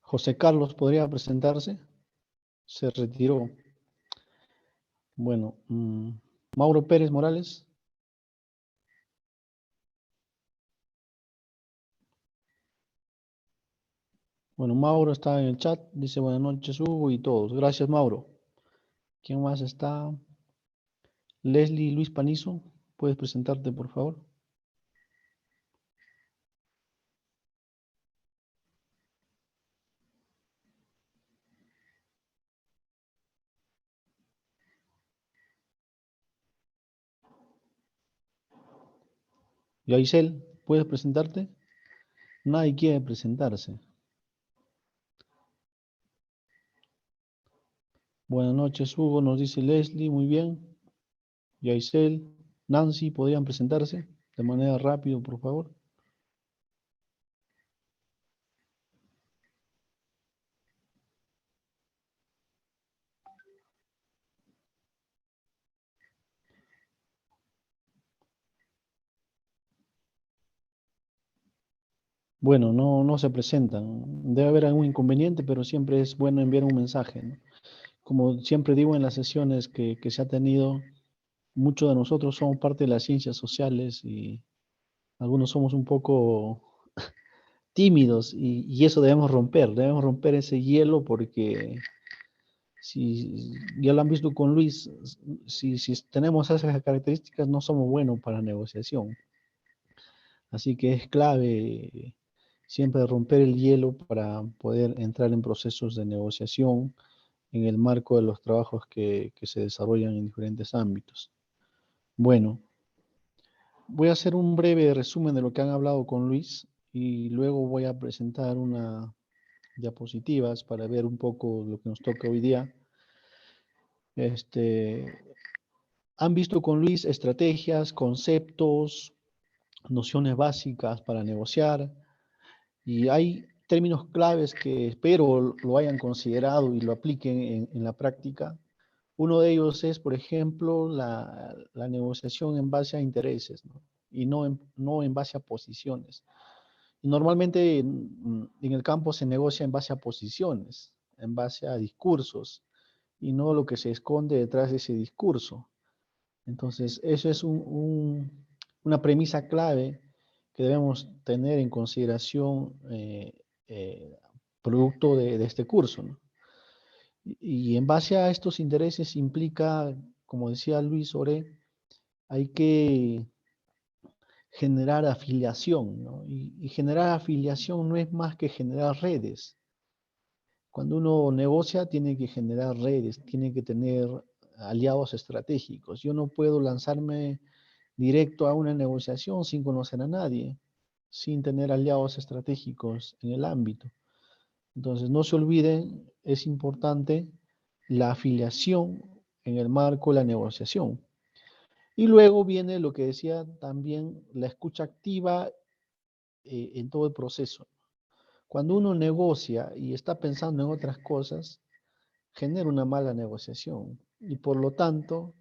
José Carlos, ¿podría presentarse? Se retiró. Bueno, Mauro Pérez Morales. Bueno, Mauro está en el chat, dice buenas noches Hugo y todos. Gracias, Mauro. ¿Quién más está? Leslie Luis Panizo, ¿puedes presentarte, por favor? Yaisel, ¿puedes presentarte? Nadie quiere presentarse. Buenas noches, Hugo, nos dice Leslie, muy bien. Yaisel, Nancy, ¿podrían presentarse de manera rápida, por favor? Bueno, no se presentan. Debe haber algún inconveniente, pero siempre es bueno enviar un mensaje, ¿no? Como siempre digo en las sesiones que se ha tenido, muchos de nosotros somos parte de las ciencias sociales y algunos somos un poco tímidos y eso debemos romper ese hielo porque si ya lo han visto con Luis, si tenemos esas características no somos buenos para negociación. Así que es clave siempre romper el hielo para poder entrar en procesos de negociación en el marco de los trabajos que se desarrollan en diferentes ámbitos. Bueno, voy a hacer un breve resumen de lo que han hablado con Luis y luego voy a presentar unas diapositivas para ver un poco lo que nos toca hoy día. Han visto con Luis estrategias, conceptos, nociones básicas para negociar y hay términos claves que espero lo hayan considerado y lo apliquen en la práctica. Uno de ellos es, por ejemplo, la negociación en base a intereses, ¿no? Y no en base a posiciones. Y normalmente en el campo se negocia en base a posiciones, en base a discursos, y no lo que se esconde detrás de ese discurso. Entonces, eso es una premisa clave que debemos tener en consideración eh, producto de este curso, ¿no? Y en base a estos intereses implica, como decía Luis Oré, hay que generar afiliación, ¿no? Y generar afiliación no es más que generar redes. Cuando uno negocia tiene que generar redes, tiene que tener aliados estratégicos. Yo no puedo lanzarme directo a una negociación sin conocer a nadie, sin tener aliados estratégicos en el ámbito. Entonces, no se olviden, es importante la afiliación en el marco de la negociación. Y luego viene lo que decía también la escucha activa en todo el proceso. Cuando uno negocia y está pensando en otras cosas, genera una mala negociación y por lo tanto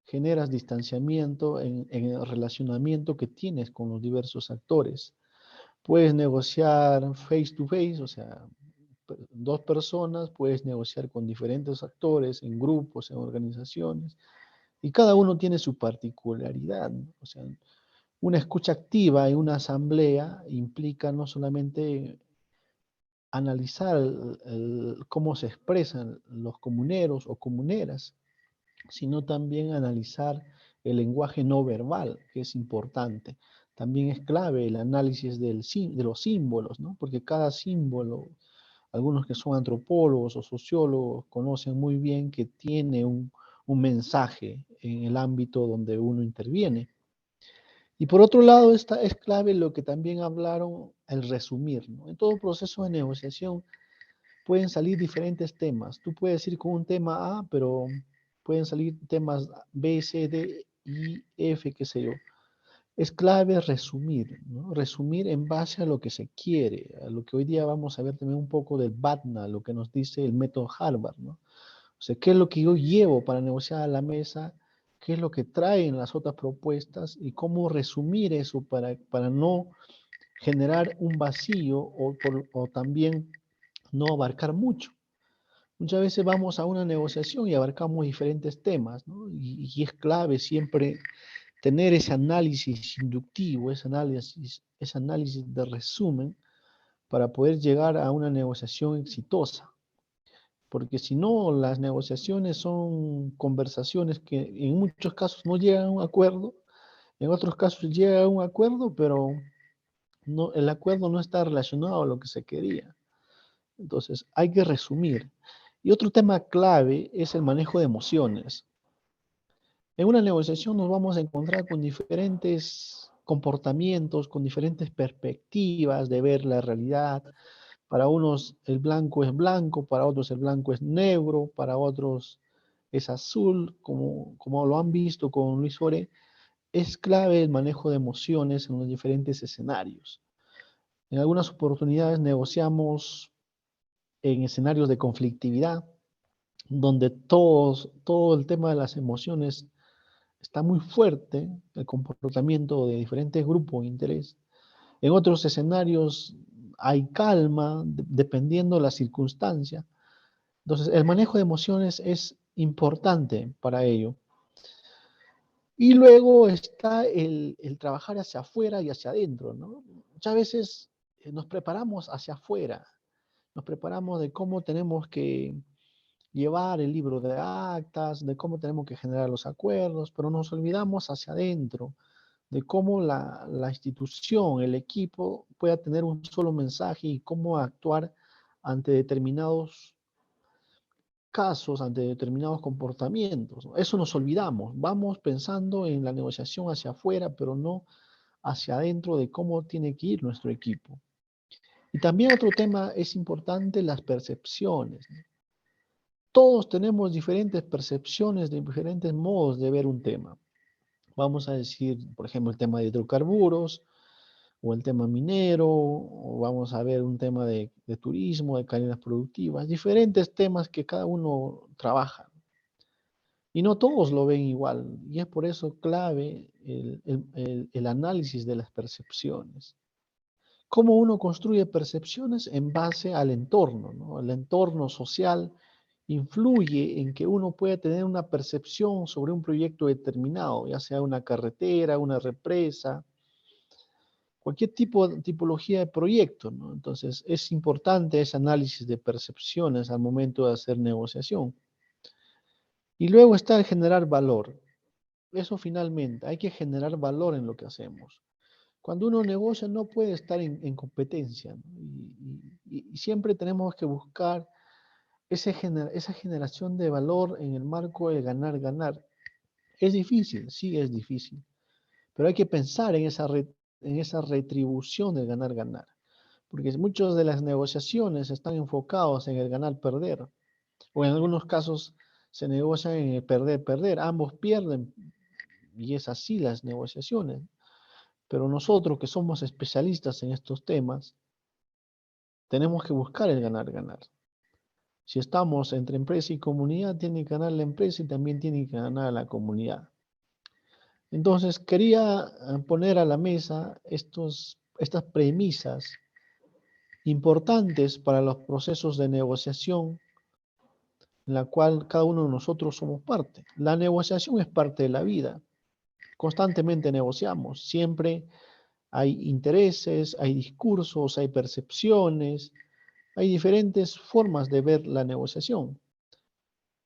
generas distanciamiento en el relacionamiento que tienes con los diversos actores. Puedes negociar face to face, o sea, dos personas, puedes negociar con diferentes actores, en grupos, en organizaciones, y cada uno tiene su particularidad, ¿no? O sea, una escucha activa en una asamblea implica no solamente analizar cómo se expresan los comuneros o comuneras, sino también analizar el lenguaje no verbal, que es importante. También es clave el análisis de los símbolos, ¿no? Porque cada símbolo, algunos que son antropólogos o sociólogos conocen muy bien que tiene un mensaje en el ámbito donde uno interviene. Y por otro lado, esta es clave lo que también hablaron, el resumir, ¿no? En todo proceso de negociación pueden salir diferentes temas. Tú puedes ir con un tema A, pero pueden salir temas B, C, D, I, F, qué sé yo. Es clave resumir, ¿no? Resumir en base a lo que se quiere, a lo que hoy día vamos a ver también un poco del BATNA, lo que nos dice el método Harvard, ¿no? O sea, ¿qué es lo que yo llevo para negociar a la mesa? ¿Qué qué es lo que traen las otras propuestas y cómo resumir eso para no generar un vacío o también no abarcar mucho. Muchas veces vamos a una negociación y abarcamos diferentes temas, ¿no? Y es clave siempre tener ese análisis inductivo, ese análisis de resumen para poder llegar a una negociación exitosa. Porque si no, las negociaciones son conversaciones que en muchos casos no llegan a un acuerdo, en otros casos llega a un acuerdo, pero no, el acuerdo no está relacionado a lo que se quería. Entonces, hay que resumir. Y otro tema clave es el manejo de emociones. En una negociación nos vamos a encontrar con diferentes comportamientos, con diferentes perspectivas de ver la realidad. Para unos el blanco es blanco, para otros el blanco es negro, para otros es azul, como lo han visto con Luis Ore. Es clave el manejo de emociones en los diferentes escenarios. En algunas oportunidades negociamos en escenarios de conflictividad, donde todo el tema de las emociones está muy fuerte, el comportamiento de diferentes grupos de interés. En otros escenarios hay calma, dependiendo de la circunstancia. Entonces, el manejo de emociones es importante para ello. Y luego está el trabajar hacia afuera y hacia adentro, ¿no? Muchas veces nos preparamos hacia afuera, nos preparamos de cómo tenemos que llevar el libro de actas, de cómo tenemos que generar los acuerdos, pero nos olvidamos hacia adentro, de cómo la institución, el equipo pueda tener un solo mensaje y cómo actuar ante determinados casos, ante determinados comportamientos. Eso nos olvidamos. Vamos pensando en la negociación hacia afuera, pero no hacia adentro de cómo tiene que ir nuestro equipo. Y también otro tema es importante, las percepciones. Todos tenemos diferentes percepciones, de diferentes modos de ver un tema. Vamos a decir, por ejemplo, el tema de hidrocarburos, o el tema minero, o vamos a ver un tema de turismo, de cadenas productivas, diferentes temas que cada uno trabaja. Y no todos lo ven igual, y es por eso clave el análisis de las percepciones. ¿Cómo uno construye percepciones? En base al entorno, ¿no? El entorno social influye en que uno pueda tener una percepción sobre un proyecto determinado, ya sea una carretera, una represa, cualquier tipología de proyecto, ¿no? Entonces, es importante ese análisis de percepciones al momento de hacer negociación. Y luego está el generar valor. Eso finalmente, hay que generar valor en lo que hacemos. Cuando uno negocia no puede estar en competencia, ¿no? Y siempre tenemos que buscar esa generación de valor en el marco de ganar, ganar. Es difícil, sí es difícil, pero hay que pensar en esa retribución del ganar, ganar. Porque muchas de las negociaciones están enfocados en el ganar, perder, o en algunos casos se negocia en el perder, perder. Ambos pierden y es así las negociaciones. Pero nosotros que somos especialistas en estos temas, tenemos que buscar el ganar, ganar. Si estamos entre empresa y comunidad, tiene que ganar la empresa y también tiene que ganar la comunidad. Entonces, quería poner a la mesa estas premisas importantes para los procesos de negociación en la cual cada uno de nosotros somos parte. La negociación es parte de la vida. Constantemente negociamos. Siempre hay intereses, hay discursos, hay percepciones, hay diferentes formas de ver la negociación.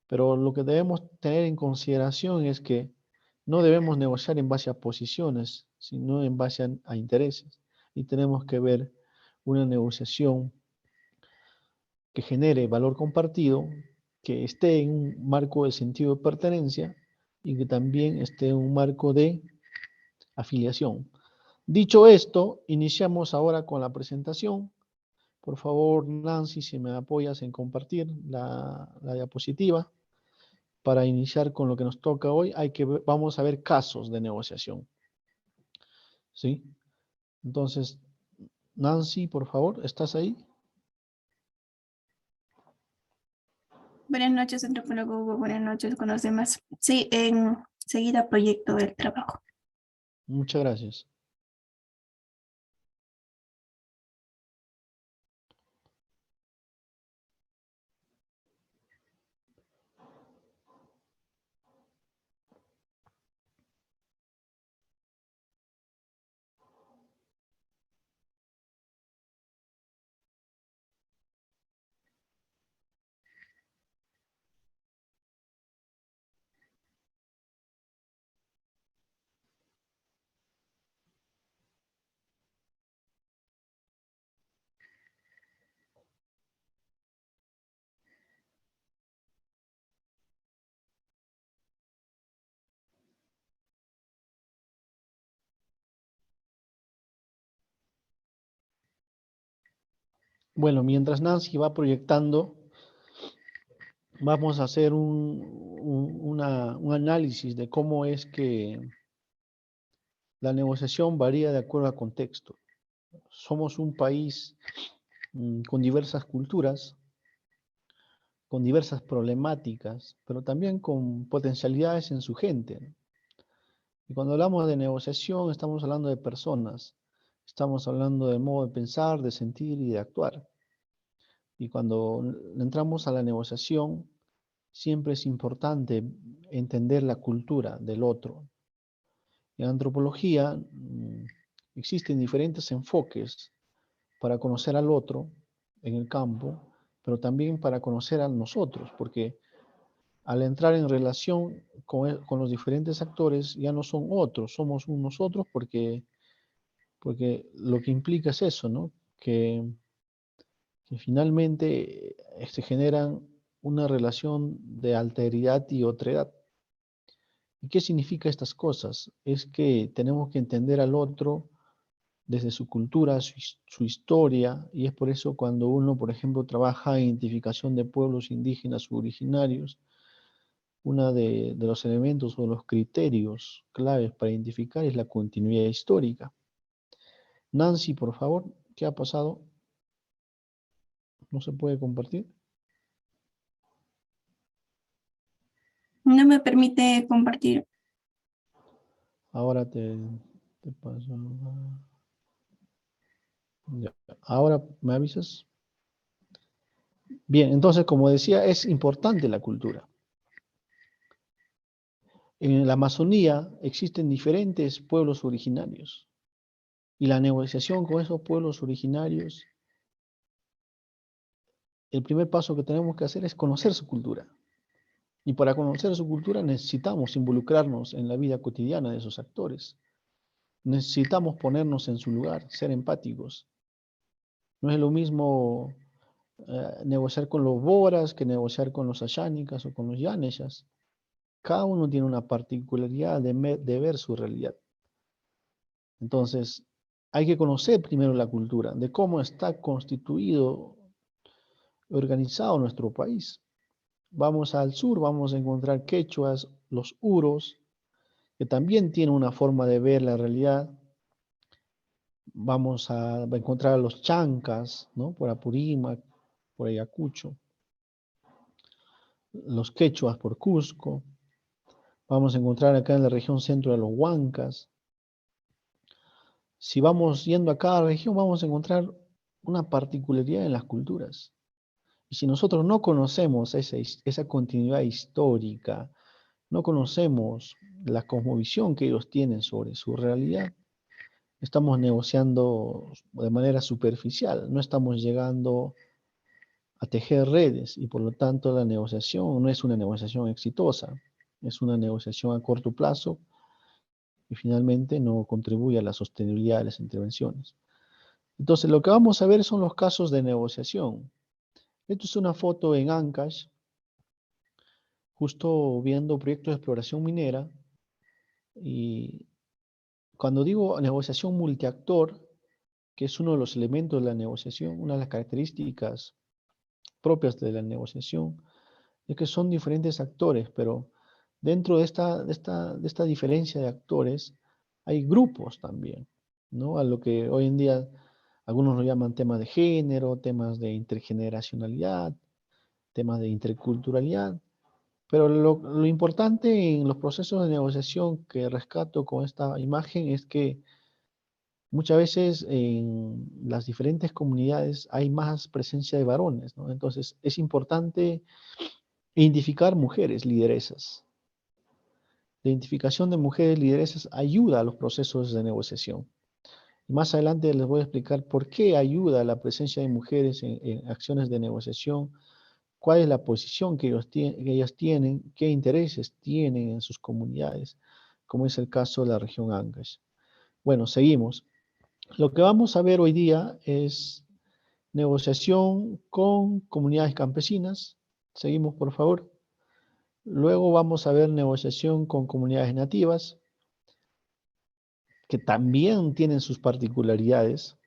Pero lo que debemos tener en consideración es que no debemos negociar en base a posiciones, sino en base a intereses. Y tenemos que ver una negociación que genere valor compartido, que esté en un marco de sentido de pertenencia y que también esté en un marco de afiliación. Dicho esto, iniciamos ahora con la presentación. Por favor, Nancy, si me apoyas en compartir la diapositiva para iniciar con lo que nos toca hoy, vamos a ver casos de negociación. ¿Sí? Entonces, Nancy, por favor, ¿estás ahí? Buenas noches, antropólogo Hugo. Buenas noches con los demás. Sí, seguida proyecto del trabajo. Muchas gracias. Bueno, mientras Nancy va proyectando, vamos a hacer un análisis de cómo es que la negociación varía de acuerdo al contexto. Somos un país con diversas culturas, con diversas problemáticas, pero también con potencialidades en su gente. Y cuando hablamos de negociación, estamos hablando de personas, estamos hablando del modo de pensar, de sentir y de actuar. Y cuando entramos a la negociación, siempre es importante entender la cultura del otro. En antropología existen diferentes enfoques para conocer al otro en el campo, pero también para conocer a nosotros, porque al entrar en relación con los diferentes actores ya no son otros, somos un nosotros porque lo que implica es eso, ¿no? Que finalmente se generan una relación de alteridad y otredad. ¿Y qué significa estas cosas? Es que tenemos que entender al otro desde su cultura, su historia, y es por eso cuando uno, por ejemplo, trabaja en identificación de pueblos indígenas u originarios, uno de los elementos o los criterios claves para identificar es la continuidad histórica. Nancy, por favor, ¿qué ha pasado? ¿No se puede compartir? No me permite compartir. Ahora te paso. Ya. Ahora me avisas. Bien, entonces, como decía, es importante la cultura. En la Amazonía existen diferentes pueblos originarios y la negociación con esos pueblos originarios, el primer paso que tenemos que hacer es conocer su cultura. Y para conocer su cultura necesitamos involucrarnos en la vida cotidiana de esos actores. Necesitamos ponernos en su lugar, ser empáticos. No es lo mismo negociar con los boras que negociar con los ashánicas o con los yaneshas. Cada uno tiene una particularidad de ver su realidad. Entonces, hay que conocer primero la cultura, de cómo está constituido, organizado nuestro país. Vamos al sur, vamos a encontrar quechuas, los uros, que también tienen una forma de ver la realidad. Vamos a encontrar a los chancas, ¿no? Por Apurímac, por Ayacucho, los quechuas por Cusco. Vamos a encontrar acá en la región centro a los huancas. Si vamos yendo a cada región, vamos a encontrar una particularidad en las culturas. Y si nosotros no conocemos esa continuidad histórica, no conocemos la cosmovisión que ellos tienen sobre su realidad, estamos negociando de manera superficial, no estamos llegando a tejer redes y por lo tanto la negociación no es una negociación exitosa, es una negociación a corto plazo y finalmente no contribuye a la sostenibilidad de las intervenciones. Entonces lo que vamos a ver son los casos de negociación. Esto es una foto en Ancash, justo viendo proyectos de exploración minera y cuando digo negociación multiactor, que es uno de los elementos de la negociación, una de las características propias de la negociación, es que son diferentes actores, pero dentro de esta diferencia de actores hay grupos también, ¿no? A lo que hoy en día algunos lo llaman temas de género, temas de intergeneracionalidad, temas de interculturalidad, Pero lo importante en los procesos de negociación que rescato con esta imagen es que muchas veces en las diferentes comunidades hay más presencia de varones, ¿no? Entonces es importante identificar mujeres lideresas. La identificación de mujeres lideresas ayuda a los procesos de negociación. Más adelante les voy a explicar por qué ayuda la presencia de mujeres en acciones de negociación, cuál es la posición que ellas tienen, qué intereses tienen en sus comunidades, como es el caso de la región Ancash. Bueno, seguimos. Lo que vamos a ver hoy día es negociación con comunidades campesinas. Seguimos, por favor. Luego vamos a ver negociación con comunidades nativas, que también tienen sus particularidades.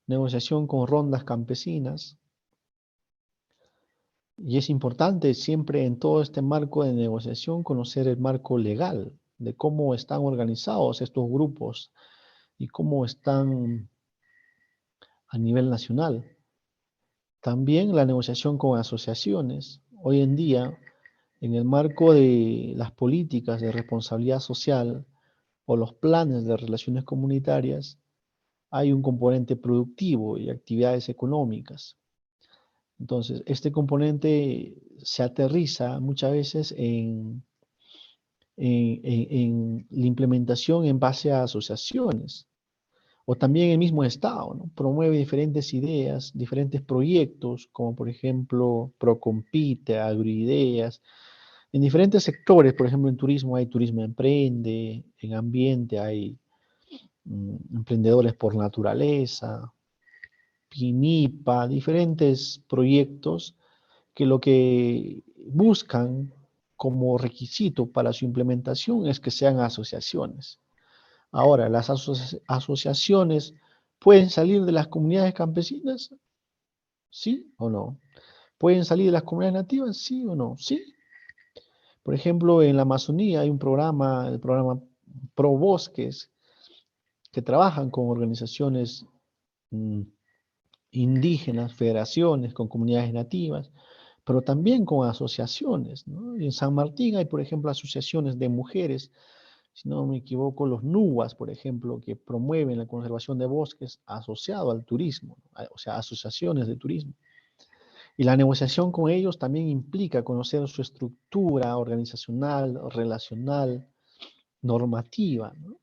Negociación con rondas campesinas. Y es importante siempre en todo este marco de negociación conocer el marco legal de cómo están organizados estos grupos y cómo están a nivel nacional. También la negociación con asociaciones. Hoy en día, en el marco de las políticas de responsabilidad social o los planes de relaciones comunitarias, hay un componente productivo y actividades económicas. Entonces, este componente se aterriza muchas veces en la implementación en base a asociaciones, o también el mismo Estado, ¿no? Promueve diferentes ideas, diferentes proyectos, como por ejemplo Procompite, Agroideas, en diferentes sectores. Por ejemplo, en turismo hay Turismo Emprende, en ambiente hay Emprendedores por Naturaleza, PINIPA, diferentes proyectos que lo que buscan como requisito para su implementación es que sean asociaciones. Ahora, ¿las asociaciones pueden salir de las comunidades campesinas? ¿Sí o no? ¿Pueden salir de las comunidades nativas? ¿Sí o no? Sí. Por ejemplo, en la Amazonía hay un programa, el programa Pro Bosques, que trabajan con organizaciones indígenas, federaciones, con comunidades nativas, pero también con asociaciones, ¿no? En San Martín hay, por ejemplo, asociaciones de mujeres, si no me equivoco, los NUAS, por ejemplo, que promueven la conservación de bosques asociado al turismo, o sea, asociaciones de turismo. Y la negociación con ellos también implica conocer su estructura organizacional, relacional, normativa, ¿no?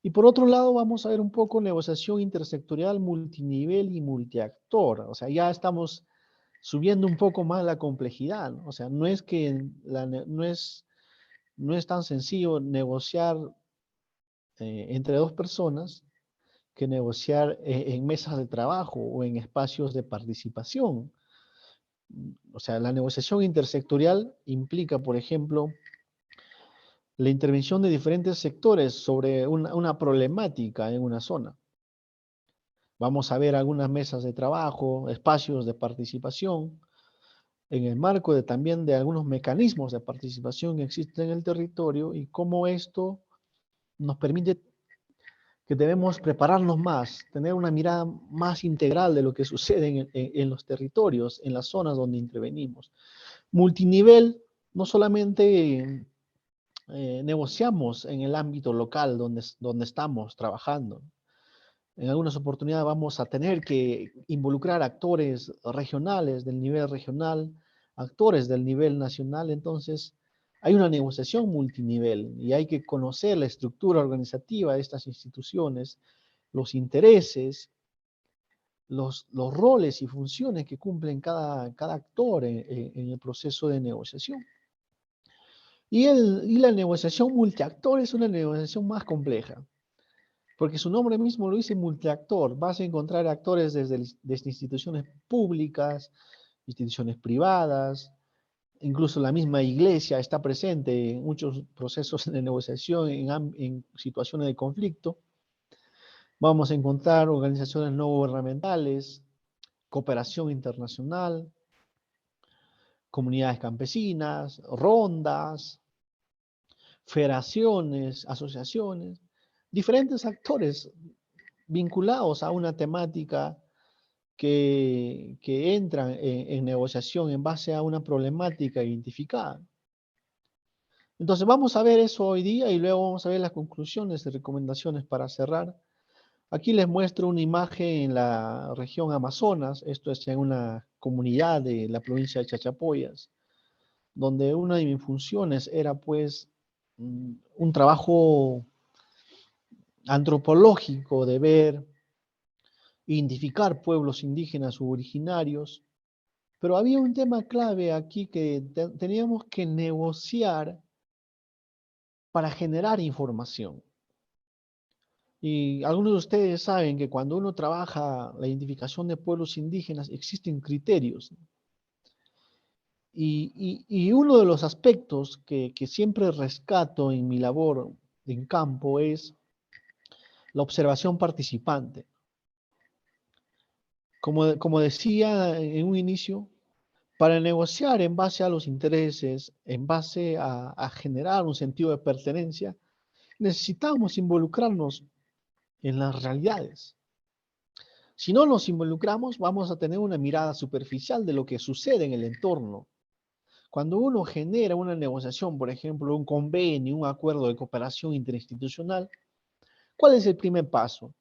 Y por otro lado, vamos a ver un poco negociación intersectorial, multinivel y multiactor. O sea, ya estamos subiendo un poco más la complejidad, ¿no? O sea, no es que no es tan sencillo negociar entre dos personas que negociar en mesas de trabajo o en espacios de participación. O sea, la negociación intersectorial implica, por ejemplo, la intervención de diferentes sectores sobre una problemática en una zona. Vamos a ver algunas mesas de trabajo, espacios de participación, en el marco también de algunos mecanismos de participación que existen en el territorio y cómo esto nos permite que debemos prepararnos más, tener una mirada más integral de lo que sucede en los territorios, en las zonas donde intervenimos. Multinivel, no solamente negociamos en el ámbito local donde estamos trabajando. En algunas oportunidades vamos a tener que involucrar actores regionales del nivel regional, actores del nivel nacional. Entonces hay una negociación multinivel y hay que conocer la estructura organizativa de estas instituciones, los intereses, los roles y funciones que cumplen cada actor en el proceso de negociación. Y la negociación multiactor es una negociación más compleja, porque su nombre mismo lo dice, multiactor. Vas a encontrar actores desde instituciones públicas, instituciones privadas, incluso la misma iglesia está presente en muchos procesos de negociación, en situaciones de conflicto. Vamos a encontrar organizaciones no gubernamentales, cooperación internacional, comunidades campesinas, rondas, federaciones, asociaciones, diferentes actores vinculados a una temática que entran en negociación en base a una problemática identificada. Entonces vamos a ver eso hoy día y luego vamos a ver las conclusiones y recomendaciones para cerrar. Aquí les muestro una imagen en la región Amazonas, esto es en una comunidad de la provincia de Chachapoyas, donde una de mis funciones era pues un trabajo antropológico de ver, identificar pueblos indígenas u originarios, pero había un tema clave aquí que teníamos que negociar para generar información. Y algunos de ustedes saben que cuando uno trabaja la identificación de pueblos indígenas existen criterios. Y uno de los aspectos que siempre rescato en mi labor en campo es la observación participante. Como decía en un inicio, para negociar en base a los intereses, en base a generar un sentido de pertenencia, necesitamos involucrarnos en las realidades. Si no nos involucramos, vamos a tener una mirada superficial de lo que sucede en el entorno. Cuando uno genera una negociación, por ejemplo, un convenio, un acuerdo de cooperación interinstitucional, ¿cuál es el primer paso?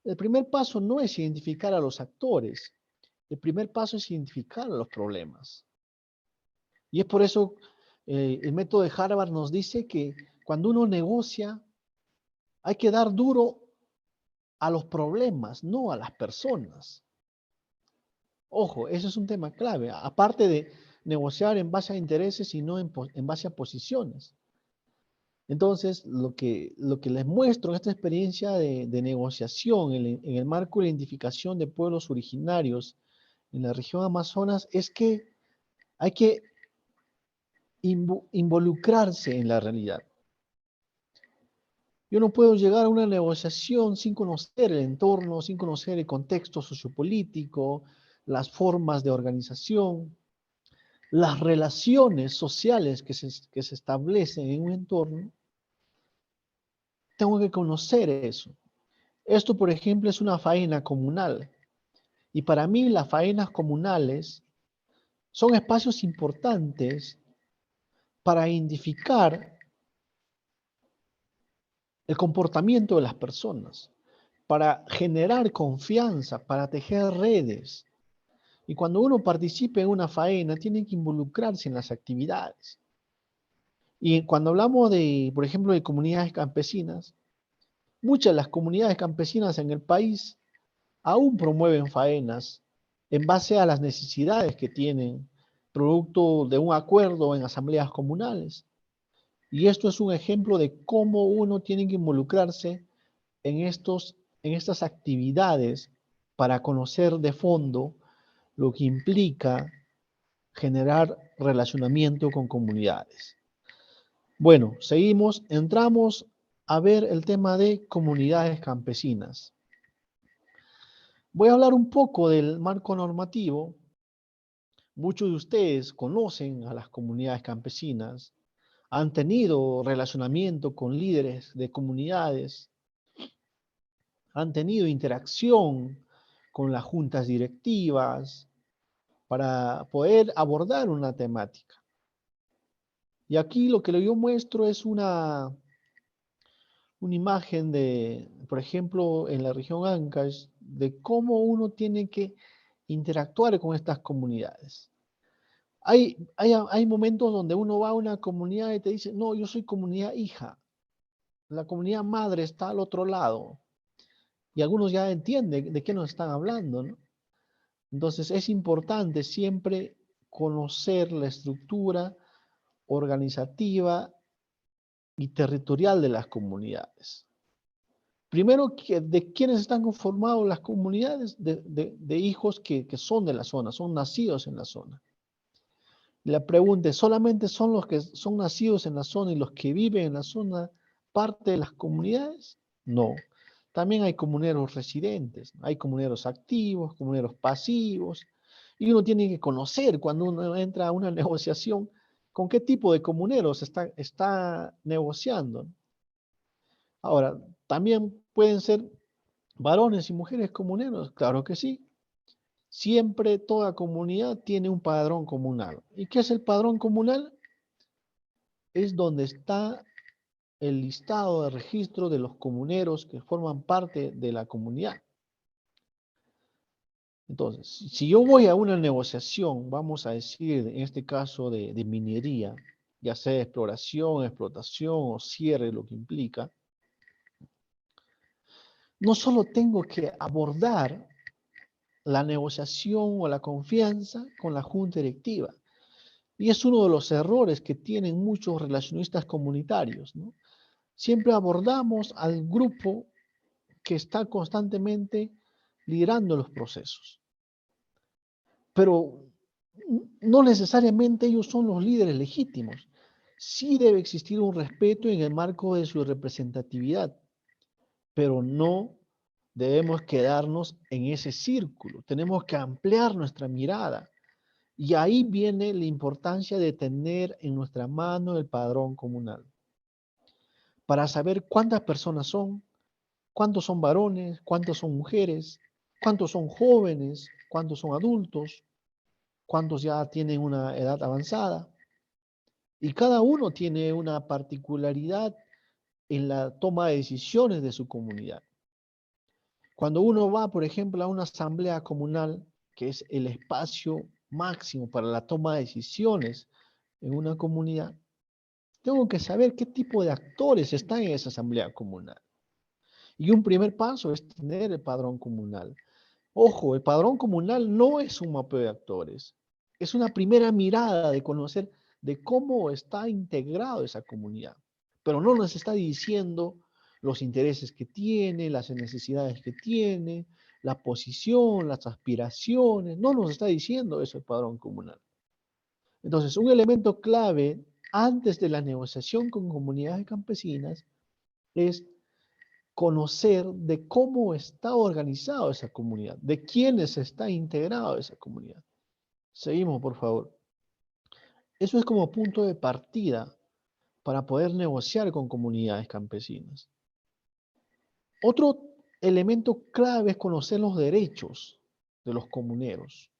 El primer paso no es identificar a los actores, el primer paso es identificar a los problemas. Y es por eso el método de Harvard nos dice que cuando uno negocia, hay que dar duro a los problemas, no a las personas. Ojo, eso es un tema clave, aparte de negociar en base a intereses y no en base a posiciones. Entonces, lo que les muestro en esta experiencia de negociación en el marco de la identificación de pueblos originarios en la región Amazonas es que hay que involucrarse en la realidad. Yo no puedo llegar a una negociación sin conocer el entorno, sin conocer el contexto sociopolítico, las formas de organización, las relaciones sociales que se establecen en un entorno. Tengo que conocer eso. Esto, por ejemplo, es una faena comunal. Y para mí las faenas comunales son espacios importantes para identificar el comportamiento de las personas, para generar confianza, para tejer redes. Y cuando uno participa en una faena, tiene que involucrarse en las actividades. Y cuando hablamos de, por ejemplo, de comunidades campesinas, muchas de las comunidades campesinas en el país aún promueven faenas en base a las necesidades que tienen, producto de un acuerdo en asambleas comunales. Y esto es un ejemplo de cómo uno tiene que involucrarse en estas actividades para conocer de fondo lo que implica generar relacionamiento con comunidades. Bueno, seguimos, entramos a ver el tema de comunidades campesinas. Voy a hablar un poco del marco normativo. Muchos de ustedes conocen a las comunidades campesinas, han tenido relacionamiento con líderes de comunidades, han tenido interacción con las juntas directivas para poder abordar una temática. Y aquí lo que yo muestro es una imagen de, por ejemplo, en la región Ancash, de cómo uno tiene que interactuar con estas comunidades. Hay momentos donde uno va a una comunidad y te dice, no, yo soy comunidad hija, la comunidad madre está al otro lado. Y algunos ya entienden de qué nos están hablando, ¿no? Entonces es importante siempre conocer la estructura organizativa y territorial de las comunidades. Primero, ¿de quiénes están conformadas las comunidades? De hijos que son de la zona, son nacidos en la zona. La pregunta es, ¿solamente son los que son nacidos en la zona y los que viven en la zona parte de las comunidades? No. También hay comuneros residentes, hay comuneros activos, comuneros pasivos, y uno tiene que conocer cuando uno entra a una negociación con qué tipo de comuneros está negociando. Ahora, también pueden ser varones y mujeres comuneros, claro que sí. Siempre toda comunidad tiene un padrón comunal. ¿Y qué es el padrón comunal? Es donde está el listado de registro de los comuneros que forman parte de la comunidad. Entonces, si yo voy a una negociación, vamos a decir, en este caso de minería, ya sea exploración, explotación o cierre, lo que implica, no solo tengo que abordar la negociación o la confianza con la junta directiva, y es uno de los errores que tienen muchos relacionistas comunitarios, ¿no? Siempre abordamos al grupo que está constantemente liderando los procesos, pero no necesariamente ellos son los líderes legítimos. Sí debe existir un respeto en el marco de su representatividad, pero no debemos quedarnos en ese círculo. Tenemos que ampliar nuestra mirada. Y ahí viene la importancia de tener en nuestra mano el padrón comunal, para saber cuántas personas son, cuántos son varones, cuántos son mujeres, cuántos son jóvenes, cuántos son adultos, cuántos ya tienen una edad avanzada. Y cada uno tiene una particularidad en la toma de decisiones de su comunidad. Cuando uno va, por ejemplo, a una asamblea comunal, que es el espacio máximo para la toma de decisiones en una comunidad, tengo que saber qué tipo de actores están en esa asamblea comunal. Y un primer paso es tener el padrón comunal. Ojo, el padrón comunal no es un mapeo de actores. Es una primera mirada de conocer de cómo está integrado esa comunidad. Pero no nos está diciendo los intereses que tiene, las necesidades que tiene, la posición, las aspiraciones. No nos está diciendo eso el padrón comunal. Entonces, un elemento clave antes de la negociación con comunidades campesinas es conocer de cómo está organizada esa comunidad, de quiénes está integrado esa comunidad. Seguimos, por favor. Eso es como punto de partida para poder negociar con comunidades campesinas. Otro elemento clave es conocer los derechos de los comuneros.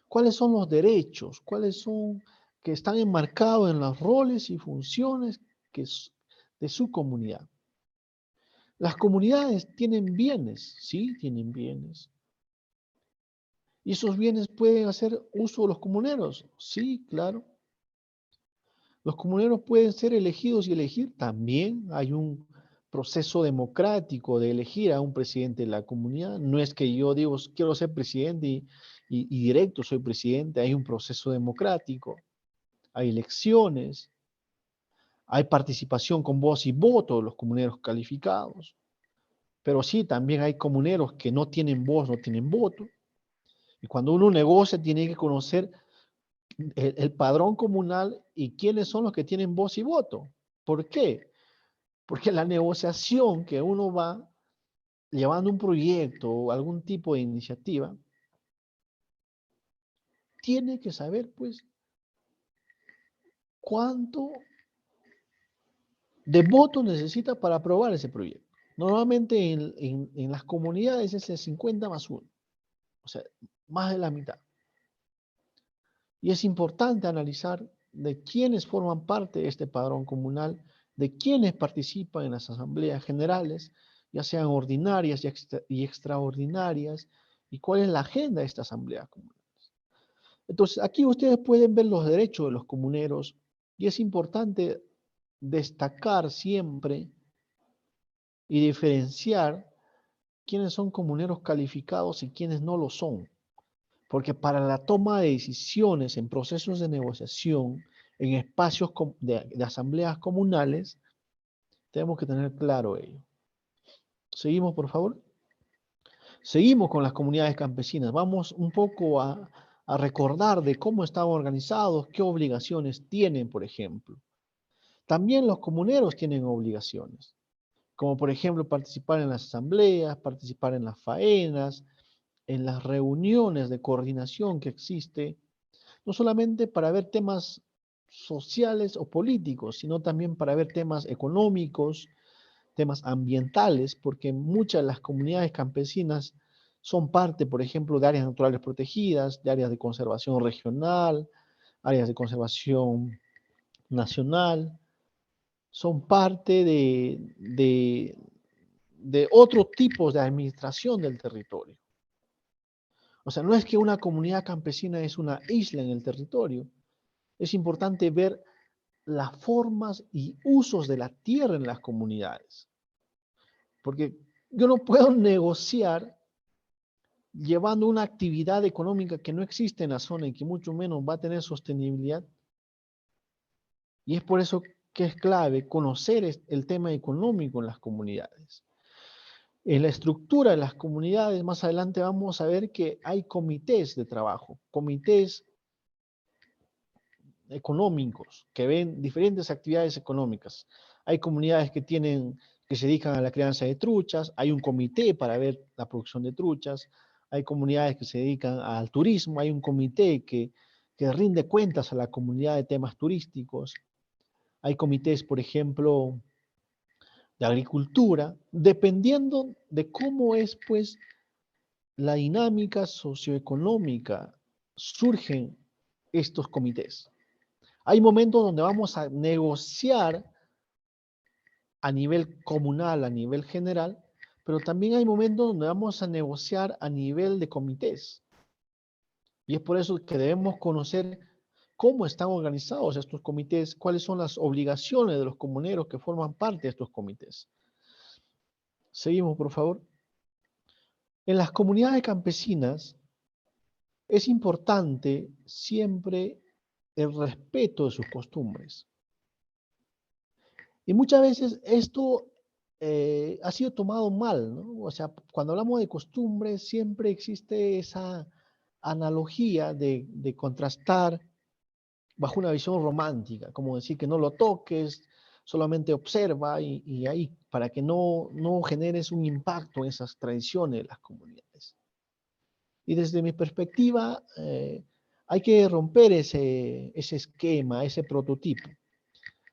¿Cuáles son los derechos? ¿Cuáles son que están enmarcados en los roles y funciones de su comunidad? Las comunidades tienen bienes, sí, tienen bienes. ¿Y esos bienes pueden hacer uso de los comuneros? Sí, claro. Los comuneros pueden ser elegidos y elegir. También hay un proceso democrático de elegir a un presidente de la comunidad. No es que yo digo, quiero ser presidente y directo soy presidente. Hay un proceso democrático. Hay elecciones. Hay participación con voz y voto de los comuneros calificados. Pero sí, también hay comuneros que no tienen voz, no tienen voto. Y cuando uno negocia, tiene que conocer el padrón comunal y quiénes son los que tienen voz y voto. ¿Por qué? Porque la negociación que uno va llevando un proyecto o algún tipo de iniciativa, tiene que saber, pues, cuánto de voto necesita para aprobar ese proyecto. Normalmente en las comunidades es el 50 más 1, o sea, más de la mitad. Y es importante analizar de quiénes forman parte de este padrón comunal, de quiénes participan en las asambleas generales, ya sean ordinarias y extraordinarias, y cuál es la agenda de esta asamblea comunal. Entonces, aquí ustedes pueden ver los derechos de los comuneros, y es importante destacar siempre y diferenciar quiénes son comuneros calificados y quiénes no lo son. Porque para la toma de decisiones en procesos de negociación, en espacios de asambleas comunales, tenemos que tener claro ello. Seguimos, por favor. Seguimos con las comunidades campesinas. Vamos un poco a recordar de cómo están organizados, qué obligaciones tienen, por ejemplo. También los comuneros tienen obligaciones, como por ejemplo participar en las asambleas, participar en las faenas, en las reuniones de coordinación que existe, no solamente para ver temas sociales o políticos, sino también para ver temas económicos, temas ambientales, porque muchas de las comunidades campesinas Son parte, por ejemplo, de áreas naturales protegidas, de áreas de conservación regional, áreas de conservación nacional. Son parte de otros tipos de administración del territorio. O sea, no es que una comunidad campesina es una isla en el territorio. Es importante ver las formas y usos de la tierra en las comunidades. Porque yo no puedo negociar llevando una actividad económica que no existe en la zona y que mucho menos va a tener sostenibilidad. Y es por eso que es clave conocer el tema económico en las comunidades. En la estructura de las comunidades, más adelante vamos a ver que hay comités de trabajo, comités económicos que ven diferentes actividades económicas. Hay comunidades que se dedican a la crianza de truchas, hay un comité para ver la producción de truchas, hay comunidades que se dedican al turismo, hay un comité que rinde cuentas a la comunidad de temas turísticos, hay comités, por ejemplo, de agricultura, dependiendo de cómo es, pues, la dinámica socioeconómica, surgen estos comités. Hay momentos donde vamos a negociar a nivel comunal, a nivel general, pero también hay momentos donde vamos a negociar a nivel de comités. Y es por eso que debemos conocer cómo están organizados estos comités, cuáles son las obligaciones de los comuneros que forman parte de estos comités. Seguimos, por favor. En las comunidades campesinas es importante siempre el respeto de sus costumbres. Y muchas veces esto ha sido tomado mal, ¿no? O sea, cuando hablamos de costumbres siempre existe esa analogía de contrastar bajo una visión romántica, como decir que no lo toques, solamente observa y ahí, para que no generes un impacto en esas tradiciones de las comunidades. Y desde mi perspectiva, hay que romper ese esquema, ese prototipo.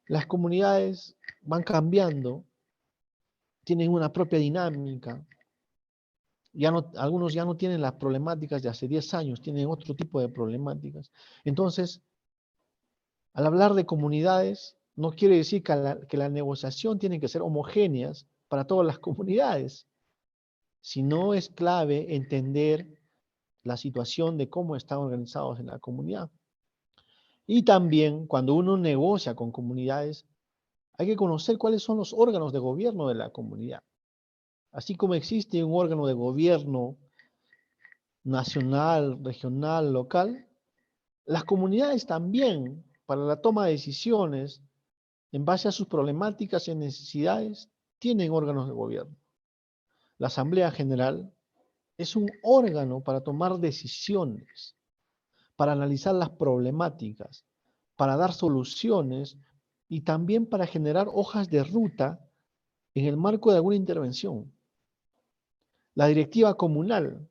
Las comunidades van cambiando, tienen una propia dinámica. Algunos ya no tienen las problemáticas de hace 10 años, tienen otro tipo de problemáticas. Entonces, al hablar de comunidades, no quiere decir que la negociación tiene que ser homogéneas para todas las comunidades, sino es clave entender la situación de cómo están organizados en la comunidad. Y también, cuando uno negocia con comunidades, hay que conocer cuáles son los órganos de gobierno de la comunidad. Así como existe un órgano de gobierno nacional, regional, local, las comunidades también, para la toma de decisiones, en base a sus problemáticas y necesidades, tienen órganos de gobierno. La Asamblea General es un órgano para tomar decisiones, para analizar las problemáticas, para dar soluciones y también para generar hojas de ruta en el marco de alguna intervención. La directiva comunal,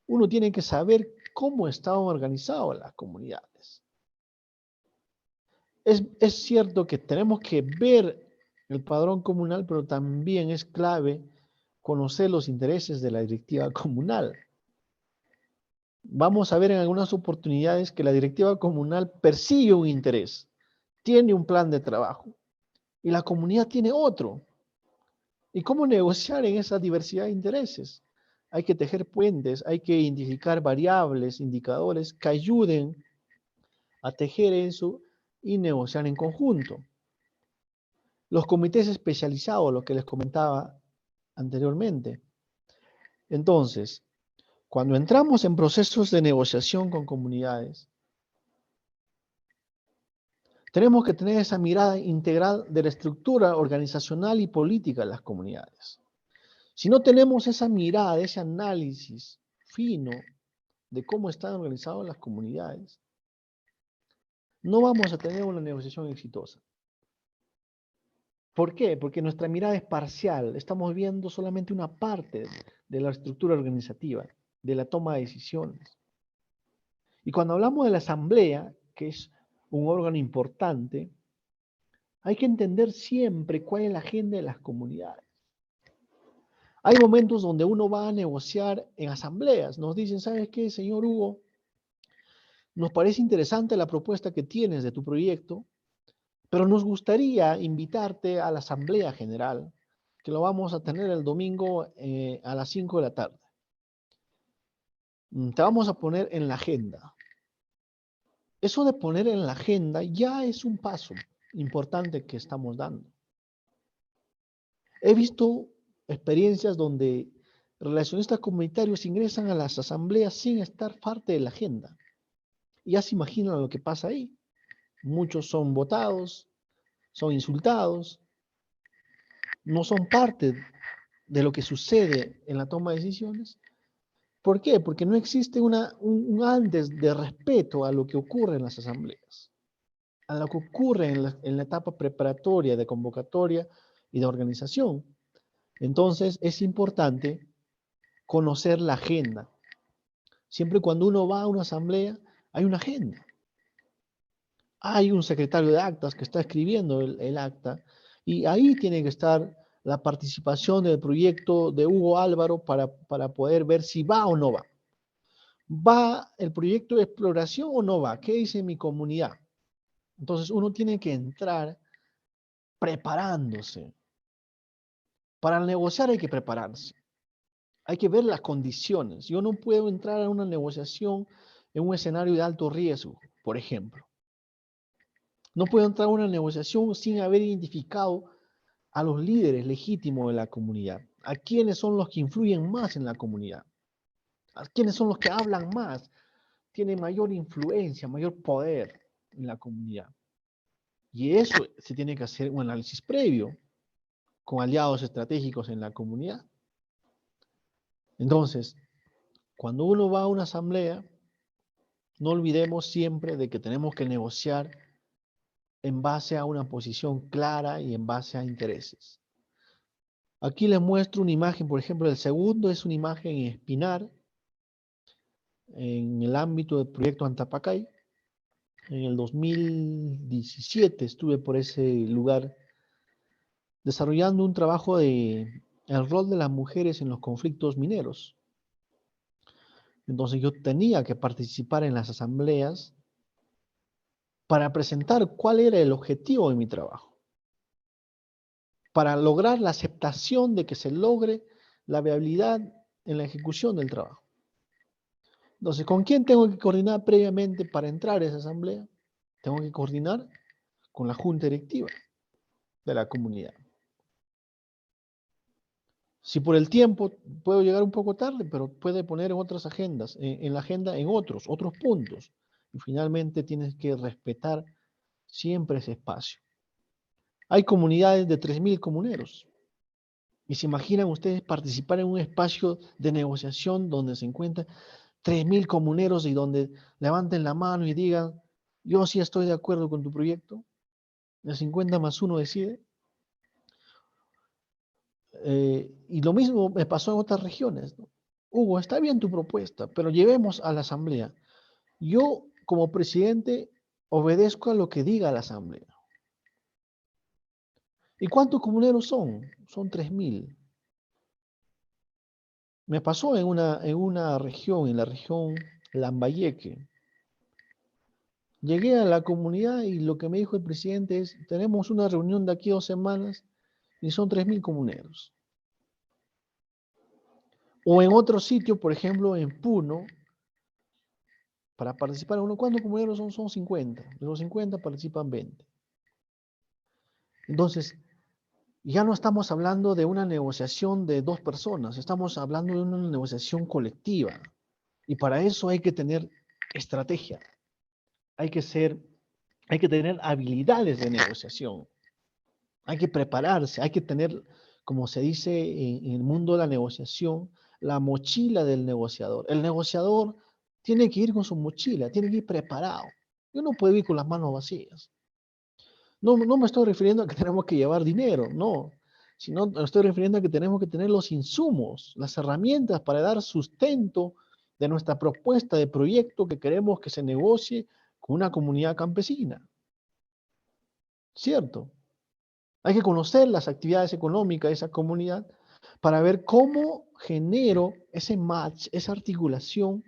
uno tiene que saber cómo están organizadas las comunidades. Es cierto que tenemos que ver el padrón comunal, pero también es clave conocer los intereses de la directiva comunal. Vamos a ver en algunas oportunidades que la directiva comunal persigue un interés, tiene un plan de trabajo y la comunidad tiene otro. ¿Y cómo negociar en esa diversidad de intereses? Hay que tejer puentes, hay que identificar variables, indicadores que ayuden a tejer eso y negociar en conjunto. Los comités especializados, lo que les comentaba anteriormente. Entonces, cuando entramos en procesos de negociación con comunidades, tenemos que tener esa mirada integral de la estructura organizacional y política de las comunidades. Si no tenemos esa mirada, ese análisis fino de cómo están organizadas las comunidades, no vamos a tener una negociación exitosa. ¿Por qué? Porque nuestra mirada es parcial, estamos viendo solamente una parte de la estructura organizativa, de la toma de decisiones. Y cuando hablamos de la asamblea, que es un órgano importante, hay que entender siempre cuál es la agenda de las comunidades. Hay momentos donde uno va a negociar en asambleas. Nos dicen, ¿sabes qué, señor Hugo? Nos parece interesante la propuesta que tienes de tu proyecto, pero nos gustaría invitarte a la Asamblea General, que lo vamos a tener el domingo a las 5 de la tarde. Te vamos a poner en la agenda. Eso de poner en la agenda ya es un paso importante que estamos dando. He visto experiencias donde relacionistas comunitarios ingresan a las asambleas sin estar parte de la agenda. Ya se imaginan lo que pasa ahí. Muchos son votados, son insultados, no son parte de lo que sucede en la toma de decisiones. ¿Por qué? Porque no existe un antes de respeto a lo que ocurre en las asambleas, a lo que ocurre en la etapa preparatoria, de convocatoria y de organización. Entonces es importante conocer la agenda. Siempre cuando uno va a una asamblea, hay una agenda. Hay un secretario de actas que está escribiendo el acta y ahí tiene que estar la participación del proyecto de Hugo Álvaro para poder ver si va o no va. ¿Va el proyecto de exploración o no va? ¿Qué dice mi comunidad? Entonces uno tiene que entrar preparándose. Para negociar hay que prepararse. Hay que ver las condiciones. Yo no puedo entrar a una negociación en un escenario de alto riesgo, por ejemplo. No puedo entrar a una negociación sin haber identificado a los líderes legítimos de la comunidad, a quienes son los que influyen más en la comunidad, a quienes son los que hablan más, tienen mayor influencia, mayor poder en la comunidad. Y eso se tiene que hacer un análisis previo con aliados estratégicos en la comunidad. Entonces, cuando uno va a una asamblea, no olvidemos siempre de que tenemos que negociar en base a una posición clara y en base a intereses. Aquí les muestro una imagen, por ejemplo, el segundo es una imagen en Espinar, en el ámbito del proyecto Antapacay. En el 2017 estuve por ese lugar desarrollando un trabajo de el rol de las mujeres en los conflictos mineros. Entonces yo tenía que participar en las asambleas para presentar cuál era el objetivo de mi trabajo, para lograr la aceptación de que se logre la viabilidad en la ejecución del trabajo. Entonces, ¿con quién tengo que coordinar previamente para entrar a esa asamblea? Tengo que coordinar con la junta directiva de la comunidad. Si por el tiempo puedo llegar un poco tarde, pero puede poner en otras agendas, en la agenda en otros puntos. Y finalmente tienes que respetar siempre ese espacio. Hay comunidades de 3.000 comuneros. Y se imaginan ustedes participar en un espacio de negociación donde se encuentran 3.000 comuneros y donde levanten la mano y digan, yo sí estoy de acuerdo con tu proyecto. El 50+1 decide. Y lo mismo me pasó en otras regiones, ¿no? Hugo, está bien tu propuesta, pero llevemos a la asamblea. Yo, como presidente, obedezco a lo que diga la asamblea. ¿Y cuántos comuneros son? Son 3.000. Me pasó en una región, en la región Lambayeque. Llegué a la comunidad y lo que me dijo el presidente es, tenemos una reunión de aquí a 2 semanas y son 3.000 comuneros. O en otro sitio, por ejemplo, en Puno, para participar en uno, ¿cuántos comuneros son? Son 50. De los 50 participan 20. Entonces, ya no estamos hablando de una negociación de 2 personas, estamos hablando de una negociación colectiva. Y para eso hay que tener estrategia, hay que tener habilidades de negociación, hay que prepararse, hay que tener, como se dice en el mundo de la negociación, la mochila del negociador. El negociador tiene que ir con su mochila, tiene que ir preparado. Yo no puedo ir con las manos vacías. No me estoy refiriendo a que tenemos que llevar dinero, no. Sino me estoy refiriendo a que tenemos que tener los insumos, las herramientas para dar sustento de nuestra propuesta de proyecto que queremos que se negocie con una comunidad campesina. ¿Cierto? Hay que conocer las actividades económicas de esa comunidad para ver cómo genero ese match, esa articulación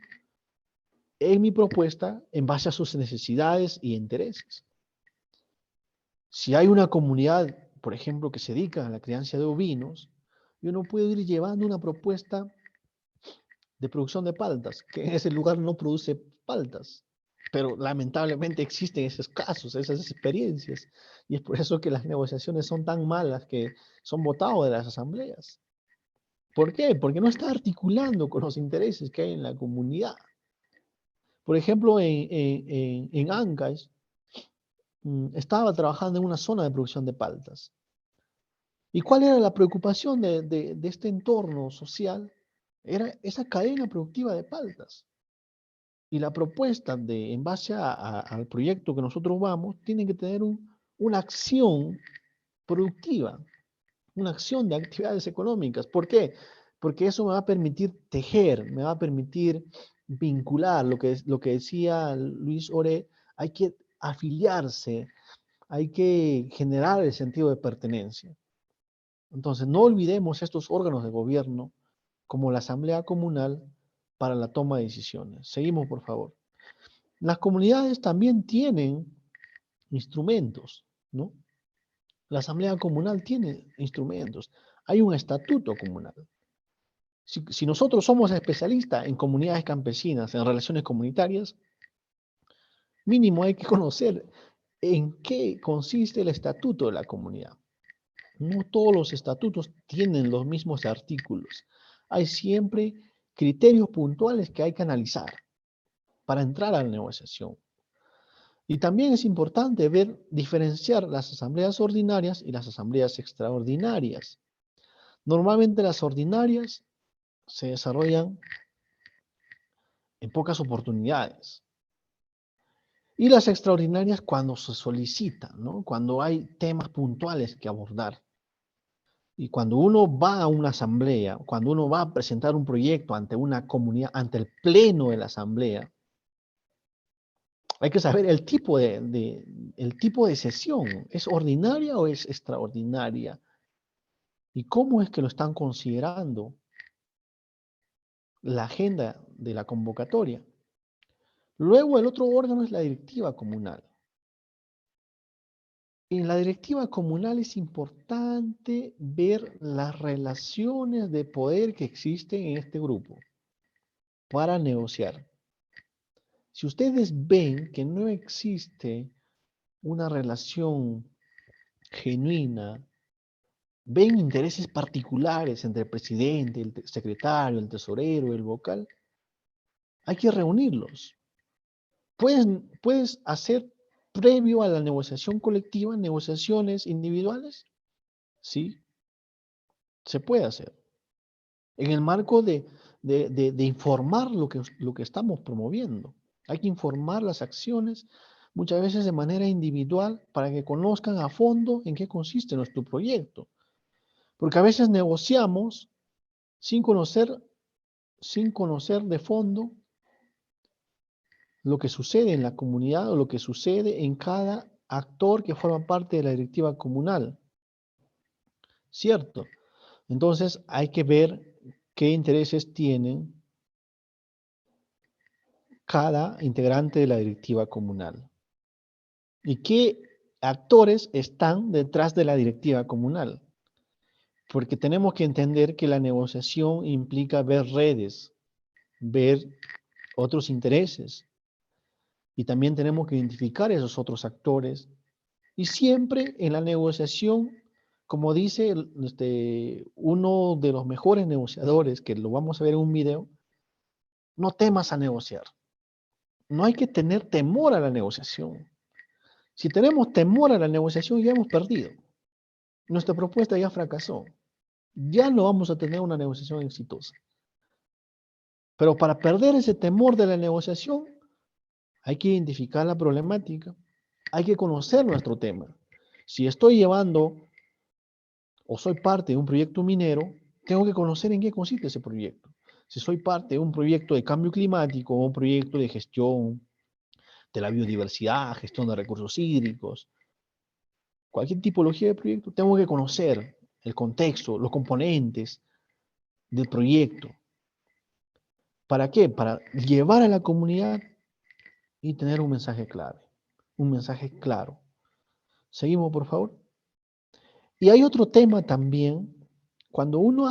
en mi propuesta en base a sus necesidades y intereses. Si hay una comunidad, por ejemplo, que se dedica a la crianza de ovinos, yo no puedo ir llevando una propuesta de producción de paltas, que en ese lugar no produce paltas. Pero lamentablemente existen esos casos, esas experiencias. Y es por eso que las negociaciones son tan malas que son votados de las asambleas. ¿Por qué? Porque no está articulando con los intereses que hay en la comunidad. Por ejemplo, en Ancash, estaba trabajando en una zona de producción de paltas. ¿Y cuál era la preocupación de este entorno social? Era esa cadena productiva de paltas. Y la propuesta en base al proyecto que nosotros vamos, tiene que tener una acción productiva, una acción de actividades económicas. ¿Por qué? Porque eso me va a permitir tejer, me va a permitir vincular lo que decía Luis Ore, hay que afiliarse, hay que generar el sentido de pertenencia. Entonces, no olvidemos estos órganos de gobierno como la Asamblea Comunal para la toma de decisiones. Seguimos, por favor. Las comunidades también tienen instrumentos, ¿no? La Asamblea Comunal tiene instrumentos. Hay un estatuto comunal. Si nosotros somos especialistas en comunidades campesinas, en relaciones comunitarias, mínimo hay que conocer en qué consiste el estatuto de la comunidad. No todos los estatutos tienen los mismos artículos. Hay siempre criterios puntuales que hay que analizar para entrar a la negociación. Y también es importante diferenciar las asambleas ordinarias y las asambleas extraordinarias. Normalmente las ordinarias se desarrollan en pocas oportunidades. Y las extraordinarias cuando se solicitan, ¿no? Cuando hay temas puntuales que abordar. Y cuando uno va a una asamblea, cuando uno va a presentar un proyecto ante una comunidad, ante el pleno de la asamblea, hay que saber el tipo de sesión. ¿Es ordinaria o es extraordinaria? ¿Y cómo es que lo están considerando la agenda de la convocatoria? Luego el otro órgano es la directiva comunal. En la directiva comunal es importante ver las relaciones de poder que existen en este grupo para negociar. Si ustedes ven que no existe una relación genuina, ven intereses particulares entre el presidente, el secretario, el tesorero, el vocal, hay que reunirlos. Puedes hacer previo a la negociación colectiva, negociaciones individuales, sí, se puede hacer. En el marco de informar lo que estamos promoviendo. Hay que informar las acciones, muchas veces de manera individual, para que conozcan a fondo en qué consiste nuestro proyecto. Porque a veces negociamos sin conocer de fondo lo que sucede en la comunidad o lo que sucede en cada actor que forma parte de la directiva comunal. ¿Cierto? Entonces hay que ver qué intereses tienen cada integrante de la directiva comunal y qué actores están detrás de la directiva comunal. Porque tenemos que entender que la negociación implica ver redes, ver otros intereses, y también tenemos que identificar esos otros actores. Y siempre en la negociación, como dice uno de los mejores negociadores, que lo vamos a ver en un video, no temas a negociar. No hay que tener temor a la negociación. Si tenemos temor a la negociación, ya hemos perdido. Nuestra propuesta ya fracasó. Ya no vamos a tener una negociación exitosa. Pero para perder ese temor de la negociación, hay que identificar la problemática, hay que conocer nuestro tema. Si estoy llevando o soy parte de un proyecto minero, tengo que conocer en qué consiste ese proyecto. Si soy parte de un proyecto de cambio climático o un proyecto de gestión de la biodiversidad, gestión de recursos hídricos, cualquier tipología de proyecto, tengo que conocer el contexto, los componentes del proyecto. ¿Para qué? Para llevar a la comunidad y tener un mensaje clave, un mensaje claro. Seguimos, por favor. Y hay otro tema también, cuando uno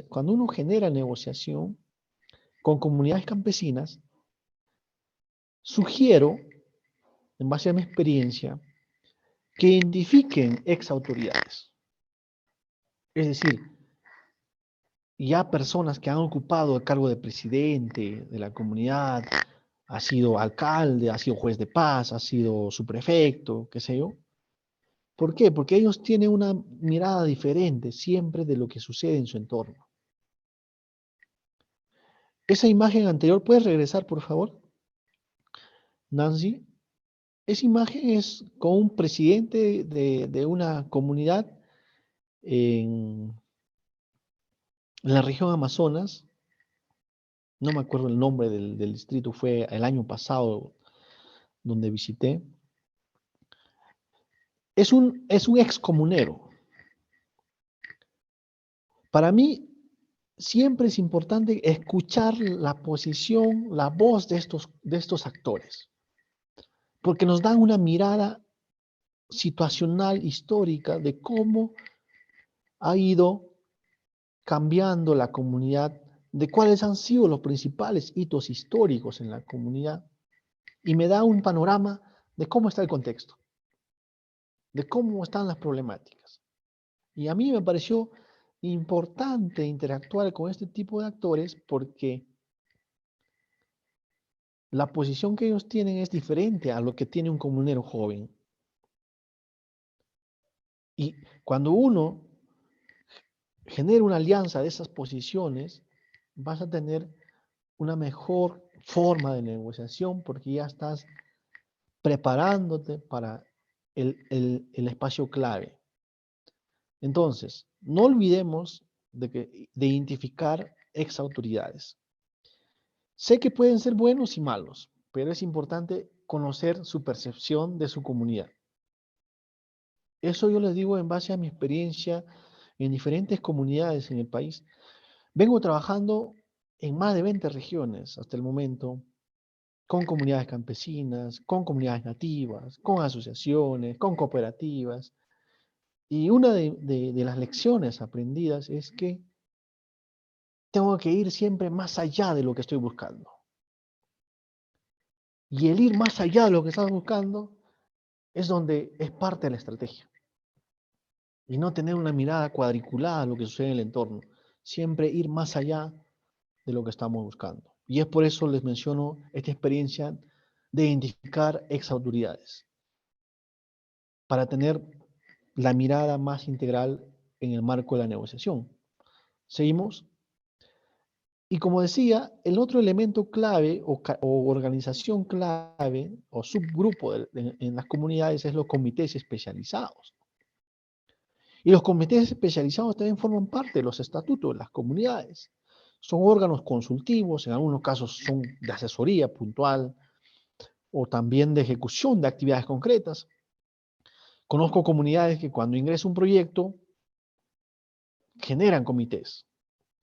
cuando uno genera negociación con comunidades campesinas, sugiero, en base a mi experiencia, que identifiquen ex autoridades. Es decir, ya personas que han ocupado el cargo de presidente de la comunidad, ha sido alcalde, ha sido juez de paz, ha sido subprefecto, qué sé yo. ¿Por qué? Porque ellos tienen una mirada diferente siempre de lo que sucede en su entorno. Esa imagen anterior, ¿puedes regresar, por favor, Nancy? Esa imagen es con un presidente de una comunidad en la región Amazonas. No me acuerdo el nombre del distrito, fue el año pasado donde visité. Es un ex comunero. Para mí, siempre es importante escuchar la posición, la voz de estos actores, porque nos dan una mirada situacional, histórica, de cómo ha ido cambiando la comunidad, de cuáles han sido los principales hitos históricos en la comunidad, y me da un panorama de cómo está el contexto, de cómo están las problemáticas. Y a mí me pareció importante interactuar con este tipo de actores porque la posición que ellos tienen es diferente a lo que tiene un comunero joven. Y cuando uno genera una alianza de esas posiciones, vas a tener una mejor forma de negociación porque ya estás preparándote para el espacio clave. Entonces, no olvidemos de identificar ex autoridades. Sé que pueden ser buenos y malos, pero es importante conocer su percepción de su comunidad. Eso yo les digo en base a mi experiencia en diferentes comunidades en el país. Vengo trabajando en más de 20 regiones hasta el momento, con comunidades campesinas, con comunidades nativas, con asociaciones, con cooperativas. Y una de las lecciones aprendidas es que tengo que ir siempre más allá de lo que estoy buscando. Y el ir más allá de lo que estás buscando es donde es parte de la estrategia. Y no tener una mirada cuadriculada a lo que sucede en el entorno. Siempre ir más allá de lo que estamos buscando. Y es por eso les menciono esta experiencia de identificar ex autoridades, para tener la mirada más integral en el marco de la negociación. ¿Seguimos? Y como decía, el otro elemento clave o organización clave o subgrupo en las comunidades es los comités especializados. Y los comités especializados también forman parte de los estatutos de las comunidades. Son órganos consultivos, en algunos casos son de asesoría puntual o también de ejecución de actividades concretas. Conozco comunidades que cuando ingresa un proyecto generan comités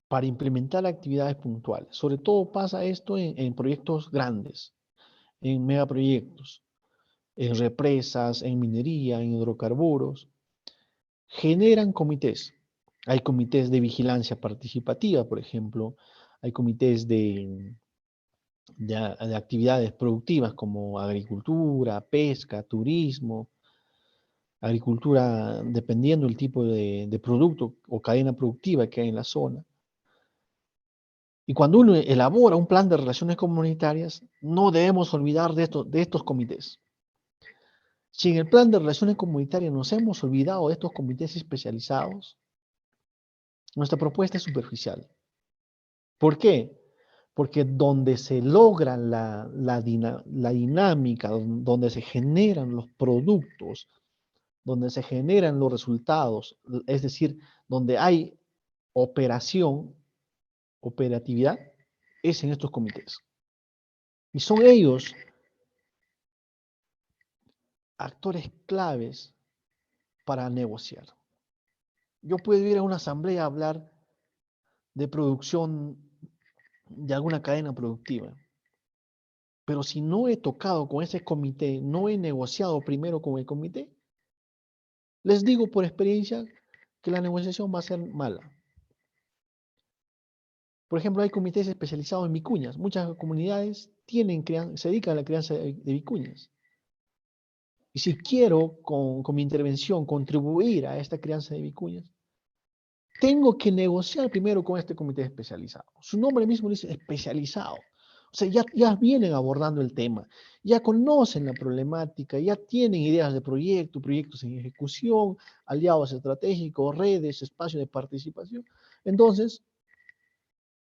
para implementar actividades puntuales. Sobre todo pasa esto en proyectos grandes, en megaproyectos, en represas, en minería, en hidrocarburos. Generan comités. Hay comités de vigilancia participativa, por ejemplo. Hay comités de actividades productivas como agricultura, pesca, turismo, agricultura dependiendo del tipo de producto o cadena productiva que hay en la zona. Y cuando uno elabora un plan de relaciones comunitarias, no debemos olvidar de estos comités. Si en el plan de relaciones comunitarias nos hemos olvidado de estos comités especializados, nuestra propuesta es superficial. ¿Por qué? Porque donde se logra la dinámica, donde se generan los productos, donde se generan los resultados, es decir, donde hay operatividad, es en estos comités. Y son ellos actores claves para negociar. Yo puedo ir a una asamblea a hablar de producción de alguna cadena productiva. Pero si no he tocado con ese comité, no he negociado primero con el comité, les digo por experiencia que la negociación va a ser mala. Por ejemplo, hay comités especializados en vicuñas. Muchas comunidades se dedican a la crianza de vicuñas. Y si quiero, con mi intervención, contribuir a esta crianza de vicuñas, tengo que negociar primero con este comité especializado. Su nombre mismo dice especializado. O sea, ya vienen abordando el tema, ya conocen la problemática, ya tienen ideas de proyectos en ejecución, aliados estratégicos, redes, espacios de participación. Entonces,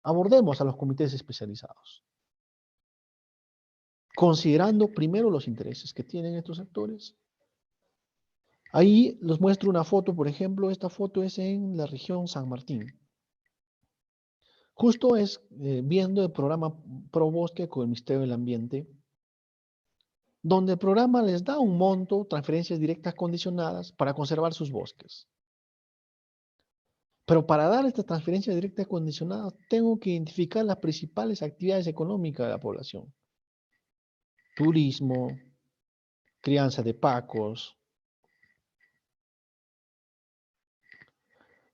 abordemos a los comités especializados, considerando primero los intereses que tienen estos actores. Ahí les muestro una foto, por ejemplo, esta foto es en la región San Martín. Justo es viendo el programa Pro Bosque con el Ministerio del Ambiente, donde el programa les da un monto, transferencias directas condicionadas para conservar sus bosques. Pero para dar estas transferencias directas condicionadas, tengo que identificar las principales actividades económicas de la población. Turismo, crianza de pacos,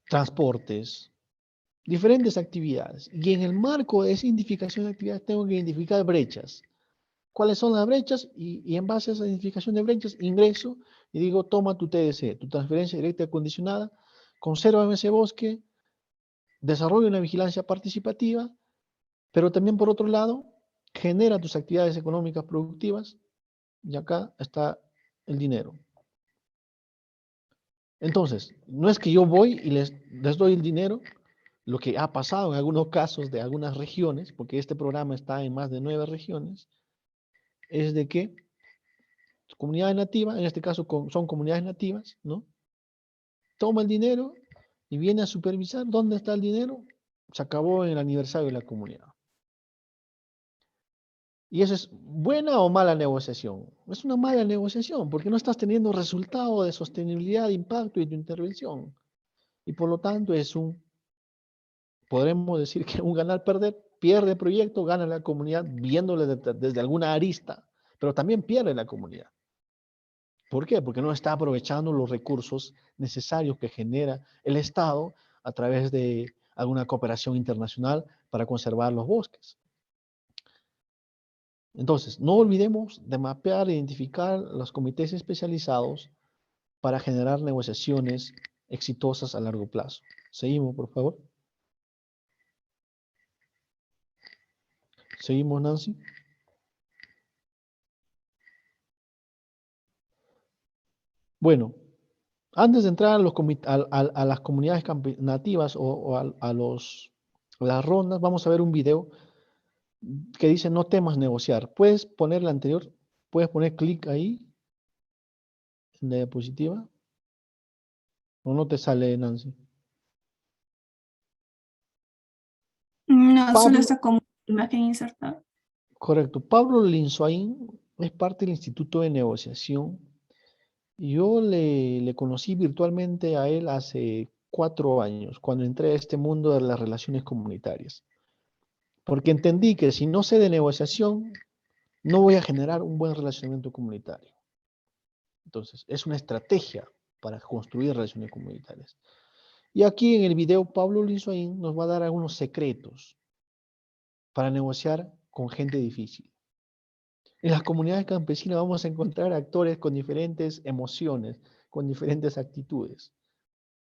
transportes, diferentes actividades. Y en el marco de esa identificación de actividades tengo que identificar brechas. ¿Cuáles son las brechas? Y en base a esa identificación de brechas, ingreso y digo, toma tu TDC, tu transferencia directa condicionada, conserva ese bosque, desarrolla una vigilancia participativa, pero también por otro lado, genera tus actividades económicas productivas y acá está el dinero. Entonces, no es que yo voy y les doy el dinero, lo que ha pasado en algunos casos de algunas regiones, porque este programa está en más de 9 regiones, es de que comunidades nativas, en este caso son comunidades nativas, ¿no? Toma el dinero y viene a supervisar dónde está el dinero. Se acabó en el aniversario de la comunidad. ¿Y eso es buena o mala negociación? Es una mala negociación porque no estás teniendo resultado de sostenibilidad, de impacto y de intervención. Y por lo tanto podremos decir que un ganar-perder, pierde el proyecto, gana la comunidad viéndole desde alguna arista, pero también pierde la comunidad. ¿Por qué? Porque no está aprovechando los recursos necesarios que genera el Estado a través de alguna cooperación internacional para conservar los bosques. Entonces, no olvidemos de mapear e identificar los comités especializados para generar negociaciones exitosas a largo plazo. Seguimos, por favor. Seguimos, Nancy. Bueno, antes de entrar a las comunidades nativas o a las rondas, vamos a ver un video que dice no temas negociar. Puedes poner la anterior, puedes poner clic ahí en la diapositiva o no te sale, Nancy. No, solo Pablo, está como imagen insertada. correcto. Pablo Linsoaín es parte del Instituto de Negociación. Yo le conocí virtualmente a él hace 4 años, cuando entré a este mundo de las relaciones comunitarias. Porque entendí que si no sé de negociación, no voy a generar un buen relacionamiento comunitario. Entonces, es una estrategia para construir relaciones comunitarias. Y aquí en el video, Pablo Linsoaín nos va a dar algunos secretos para negociar con gente difícil. En las comunidades campesinas vamos a encontrar actores con diferentes emociones, con diferentes actitudes.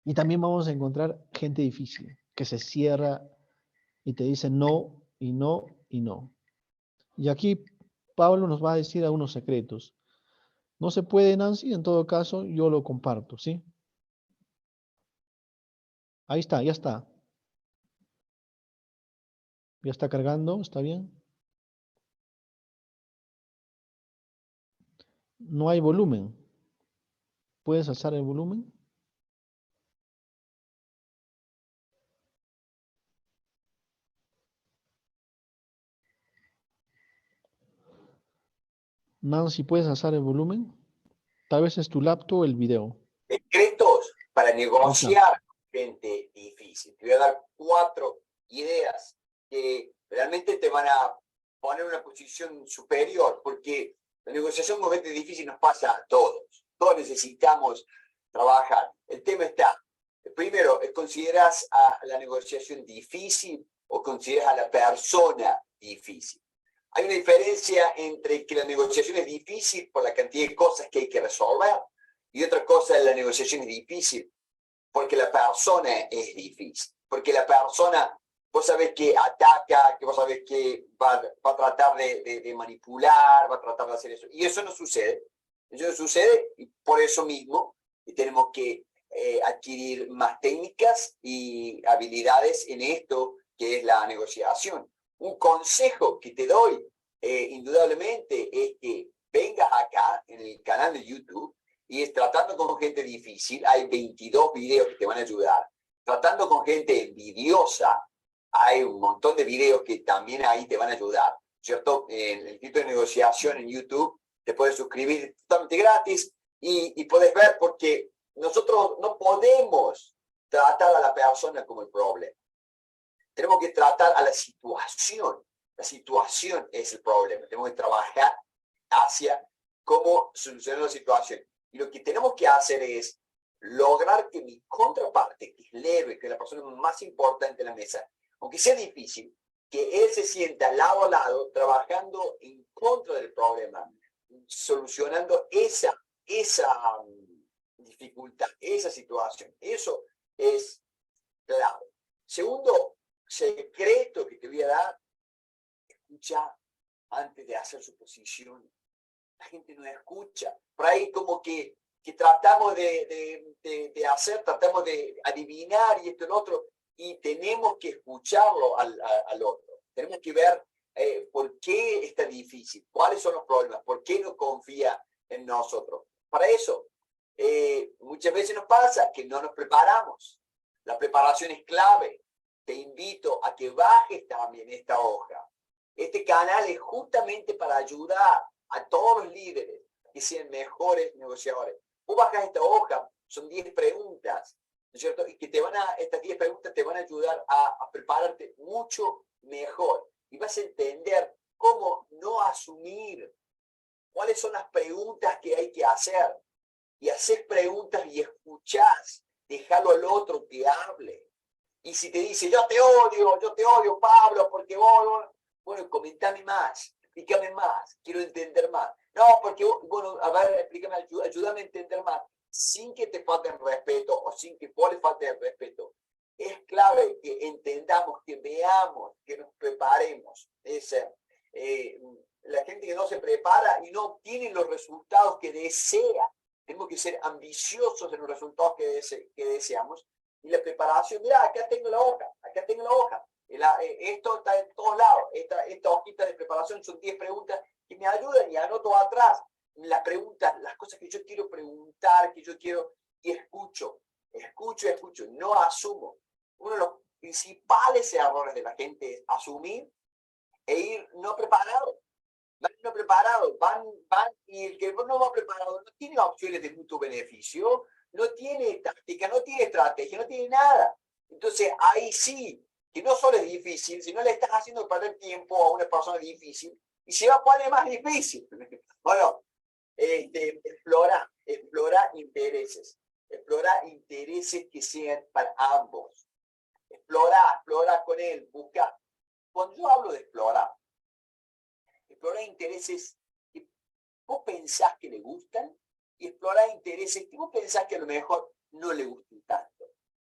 Y también vamos a encontrar gente difícil, que se cierra y te dice no, y no, y no. Y aquí Pablo nos va a decir algunos secretos. No se puede, Nancy, en todo caso, yo lo comparto, ¿sí? Ahí está, ya está. Ya está cargando, ¿está bien? No hay volumen. ¿Puedes alzar el volumen? Nancy, ¿puedes alzar el volumen? Tal vez es tu laptop o el video. Decretos para negociar gente difícil. Te voy a dar 4 ideas que realmente te van a poner en una posición superior, porque la negociación con gente difícil nos pasa a todos. Todos necesitamos trabajar. El tema está, primero, ¿consideras a la negociación difícil o consideras a la persona difícil? Hay una diferencia entre que la negociación es difícil por la cantidad de cosas que hay que resolver y otra cosa es la negociación es difícil porque la persona es difícil. Porque la persona, vos sabés que ataca, que vos sabés que va a tratar de manipular, va a tratar de hacer eso. Y eso no sucede. Eso no sucede y por eso mismo tenemos que adquirir más técnicas y habilidades en esto que es la negociación. Un consejo que te doy, indudablemente, es que vengas acá en el canal de YouTube y es tratando con gente difícil. Hay 22 videos que te van a ayudar. Tratando con gente envidiosa, hay un montón de videos que también ahí te van a ayudar, ¿cierto? En el Instituto de Negociación en YouTube te puedes suscribir totalmente gratis y puedes ver, porque nosotros no podemos tratar a la persona como el problema. Tenemos que tratar a la situación. La situación es el problema. Tenemos que trabajar hacia cómo solucionar la situación. Y lo que tenemos que hacer es lograr que mi contraparte, que es leve, que es la persona más importante en la mesa, aunque sea difícil, que él se sienta lado a lado, trabajando en contra del problema, solucionando esa dificultad, esa situación. Eso es clave. Segundo secreto que te voy a dar: escucha antes de hacer suposiciones. La gente no escucha. Por ahí como que tratamos de hacer, tratamos de adivinar y esto y lo otro, y tenemos que escucharlo al otro. Tenemos que ver por qué está difícil, cuáles son los problemas, por qué no confía en nosotros. Para eso, muchas veces nos pasa que no nos preparamos. La preparación es clave. Te invito a que bajes también esta hoja. Este canal es justamente para ayudar a todos los líderes que sean mejores negociadores. Vos bajás esta hoja, son 10 preguntas, ¿no es cierto? Y que estas 10 preguntas te van a ayudar a prepararte mucho mejor. Y vas a entender cómo no asumir, cuáles son las preguntas que hay que hacer. Y haces preguntas y escuchás, déjalo al otro que hable. Y si te dice, yo te odio, Pablo, porque vos, bueno, comentame más, explícame más, quiero entender más. No, porque, bueno, a ver, explícame, ayúdame a entender más, sin que te falten respeto o sin que vos le falte el respeto. Es clave que entendamos, que veamos, que nos preparemos. La gente que no se prepara y no obtiene los resultados que desea. Tenemos que ser ambiciosos en los resultados que deseamos. Y la preparación, mira, acá tengo la hoja. Esto está en todos lados. Esta hojita de preparación son 10 preguntas que me ayudan y anoto atrás las preguntas, las cosas que yo quiero preguntar, que yo quiero, y escucho, no asumo. Uno de los principales errores de la gente es asumir e ir no preparado. Van y el que no va preparado no tiene opciones de mutuo beneficio, no tiene táctica, no tiene estrategia, no tiene nada. Entonces ahí sí, que no solo es difícil, sino le estás haciendo perder tiempo a una persona difícil y se va a poner más difícil. Bueno, explora intereses. Explora intereses que sean para ambos. Explora con él, busca. Cuando yo hablo de explorar intereses que vos pensás que le gustan y explorar intereses que vos pensás que a lo mejor no le gustan tanto.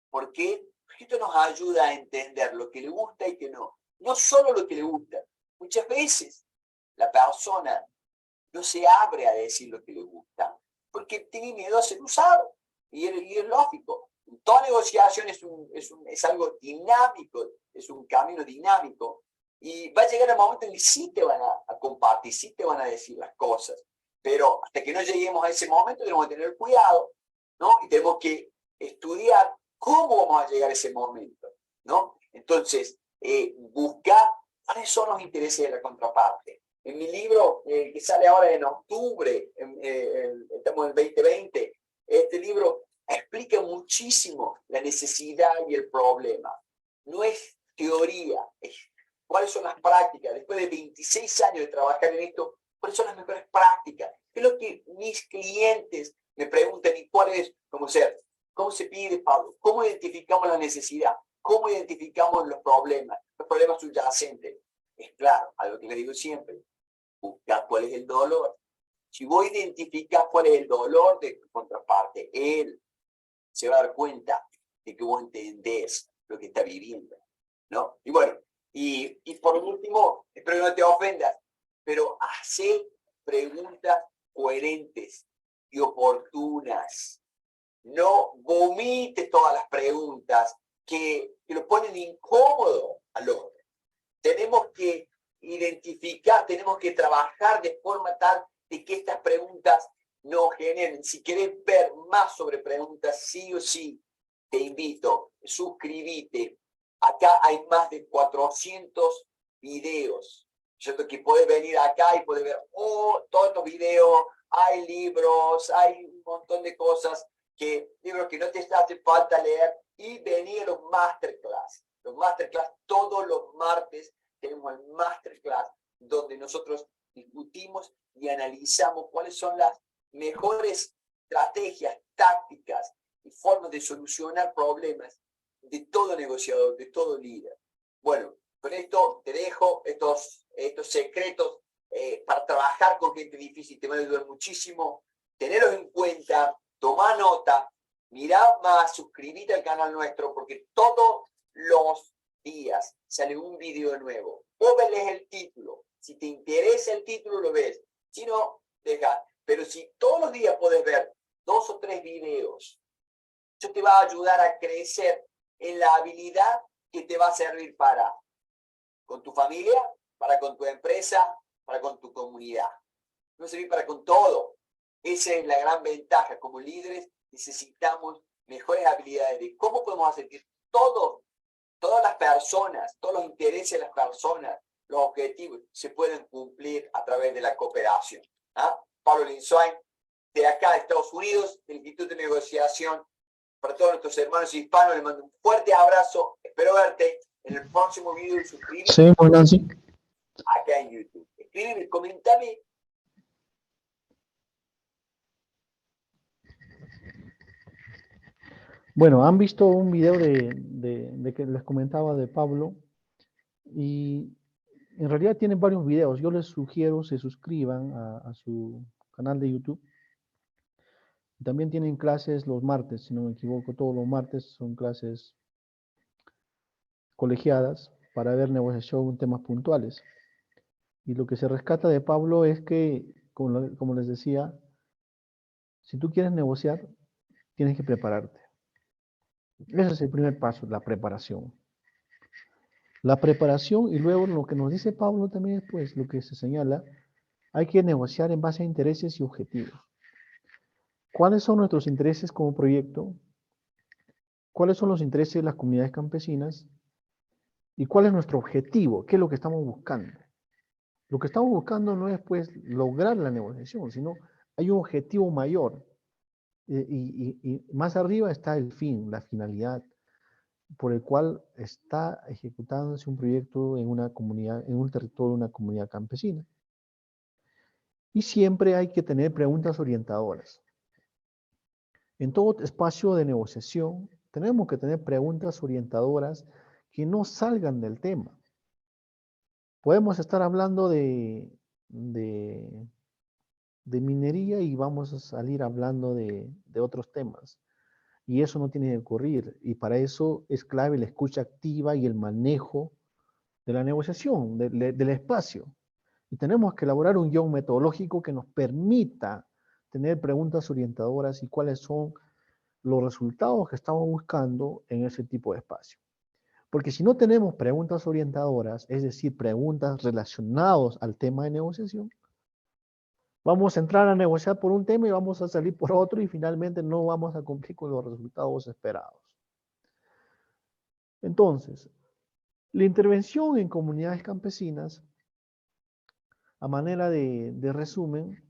¿Por qué? Porque esto nos ayuda a entender lo que le gusta y que no. No solo lo que le gusta. Muchas veces la persona no se abre a decir lo que le gusta porque tiene miedo a ser usado. Y es lógico. Toda negociación es algo dinámico, es un camino dinámico. Y va a llegar el momento en que sí te van a compartir, sí te van a decir las cosas. Pero hasta que no lleguemos a ese momento tenemos que tener cuidado, ¿no? Y tenemos que estudiar cómo vamos a llegar a ese momento, ¿no? Entonces, buscar cuáles son los intereses de la contraparte. En mi libro, que sale ahora en octubre, estamos en el 2020, este libro, explica muchísimo la necesidad y el problema. No es teoría, es cuáles son las prácticas. Después de 26 años de trabajar en esto, ¿cuáles son las mejores prácticas? ¿Qué es lo que mis clientes me preguntan y cuál es, cómo se pide, Pablo? ¿Cómo identificamos la necesidad? ¿Cómo identificamos los problemas subyacentes? Es claro, algo que le digo siempre, buscar cuál es el dolor. Si vos identificas cuál es el dolor de tu contraparte, él se va a dar cuenta de que vos entendés lo que está viviendo, ¿no? Y bueno, y por último, espero que no te ofendas, pero hace preguntas coherentes y oportunas. No vomites todas las preguntas que lo ponen incómodo al otro. Tenemos que identificar, tenemos que trabajar de forma tal de que estas preguntas no generen. Si querés ver más sobre preguntas, sí o sí, te invito, suscríbete. Acá hay más de 400 videos. ¿Cierto? Que puedes venir acá y puedes ver todos estos videos. Hay libros, hay un montón de cosas, libros que no te hace falta leer, y venir a los masterclass. Los masterclass todos los martes tenemos el masterclass donde nosotros discutimos y analizamos cuáles son las mejores estrategias, tácticas y formas de solucionar problemas de todo negociador, de todo líder. Bueno, con esto te dejo estos secretos para trabajar con gente difícil. Te van a ayudar muchísimo. Tenerlos en cuenta, toma nota, mirá más, suscríbete al canal nuestro, porque todos los días sale un video nuevo. Vos ves el título. Si te interesa el título, lo ves. Si no, deja. Pero si todos los días puedes ver 2 o 3 videos, eso te va a ayudar a crecer en la habilidad que te va a servir para con tu familia, para con tu empresa, para con tu comunidad. No servir para con todo. Esa es la gran ventaja. Como líderes necesitamos mejores habilidades de cómo podemos hacer que todas las personas, todos los intereses de las personas, los objetivos se pueden cumplir a través de la cooperación. ¿Ah? Pablo Linsoy, de acá de Estados Unidos, del Instituto de Negociación. Para todos nuestros hermanos hispanos, les mando un fuerte abrazo. Espero verte en el próximo video y suscríbete. Sí, Nancy. Acá en YouTube. Escríbeme, comentame. Bueno, han visto un video de que les comentaba de Pablo, y en realidad tienen varios videos. Yo les sugiero se suscriban a su canal de YouTube. También tienen clases los martes, si no me equivoco, todos los martes son clases colegiadas para ver negociación en temas puntuales. Y lo que se rescata de Pablo es que, como les decía, si tú quieres negociar, tienes que prepararte. Ese es el primer paso, la preparación. La preparación, y luego lo que nos dice Pablo también es pues lo que se señala, hay que negociar en base a intereses y objetivos. ¿Cuáles son nuestros intereses como proyecto? ¿Cuáles son los intereses de las comunidades campesinas? ¿Y cuál es nuestro objetivo? ¿Qué es lo que estamos buscando? Lo que estamos buscando no es pues lograr la negociación, sino hay un objetivo mayor. Y más arriba está el fin, la finalidad, por el cual está ejecutándose un proyecto en una comunidad, en un territorio de una comunidad campesina. Y siempre hay que tener preguntas orientadoras. En todo espacio de negociación tenemos que tener preguntas orientadoras que no salgan del tema. Podemos estar hablando de minería y vamos a salir hablando de otros temas. Y eso no tiene que ocurrir. Y para eso es clave la escucha activa y el manejo de la negociación, del espacio. Y tenemos que elaborar un guión metodológico que nos permita tener preguntas orientadoras y cuáles son los resultados que estamos buscando en ese tipo de espacio. Porque si no tenemos preguntas orientadoras, es decir, preguntas relacionadas al tema de negociación, vamos a entrar a negociar por un tema y vamos a salir por otro y finalmente no vamos a cumplir con los resultados esperados. Entonces, la intervención en comunidades campesinas, a manera de resumen,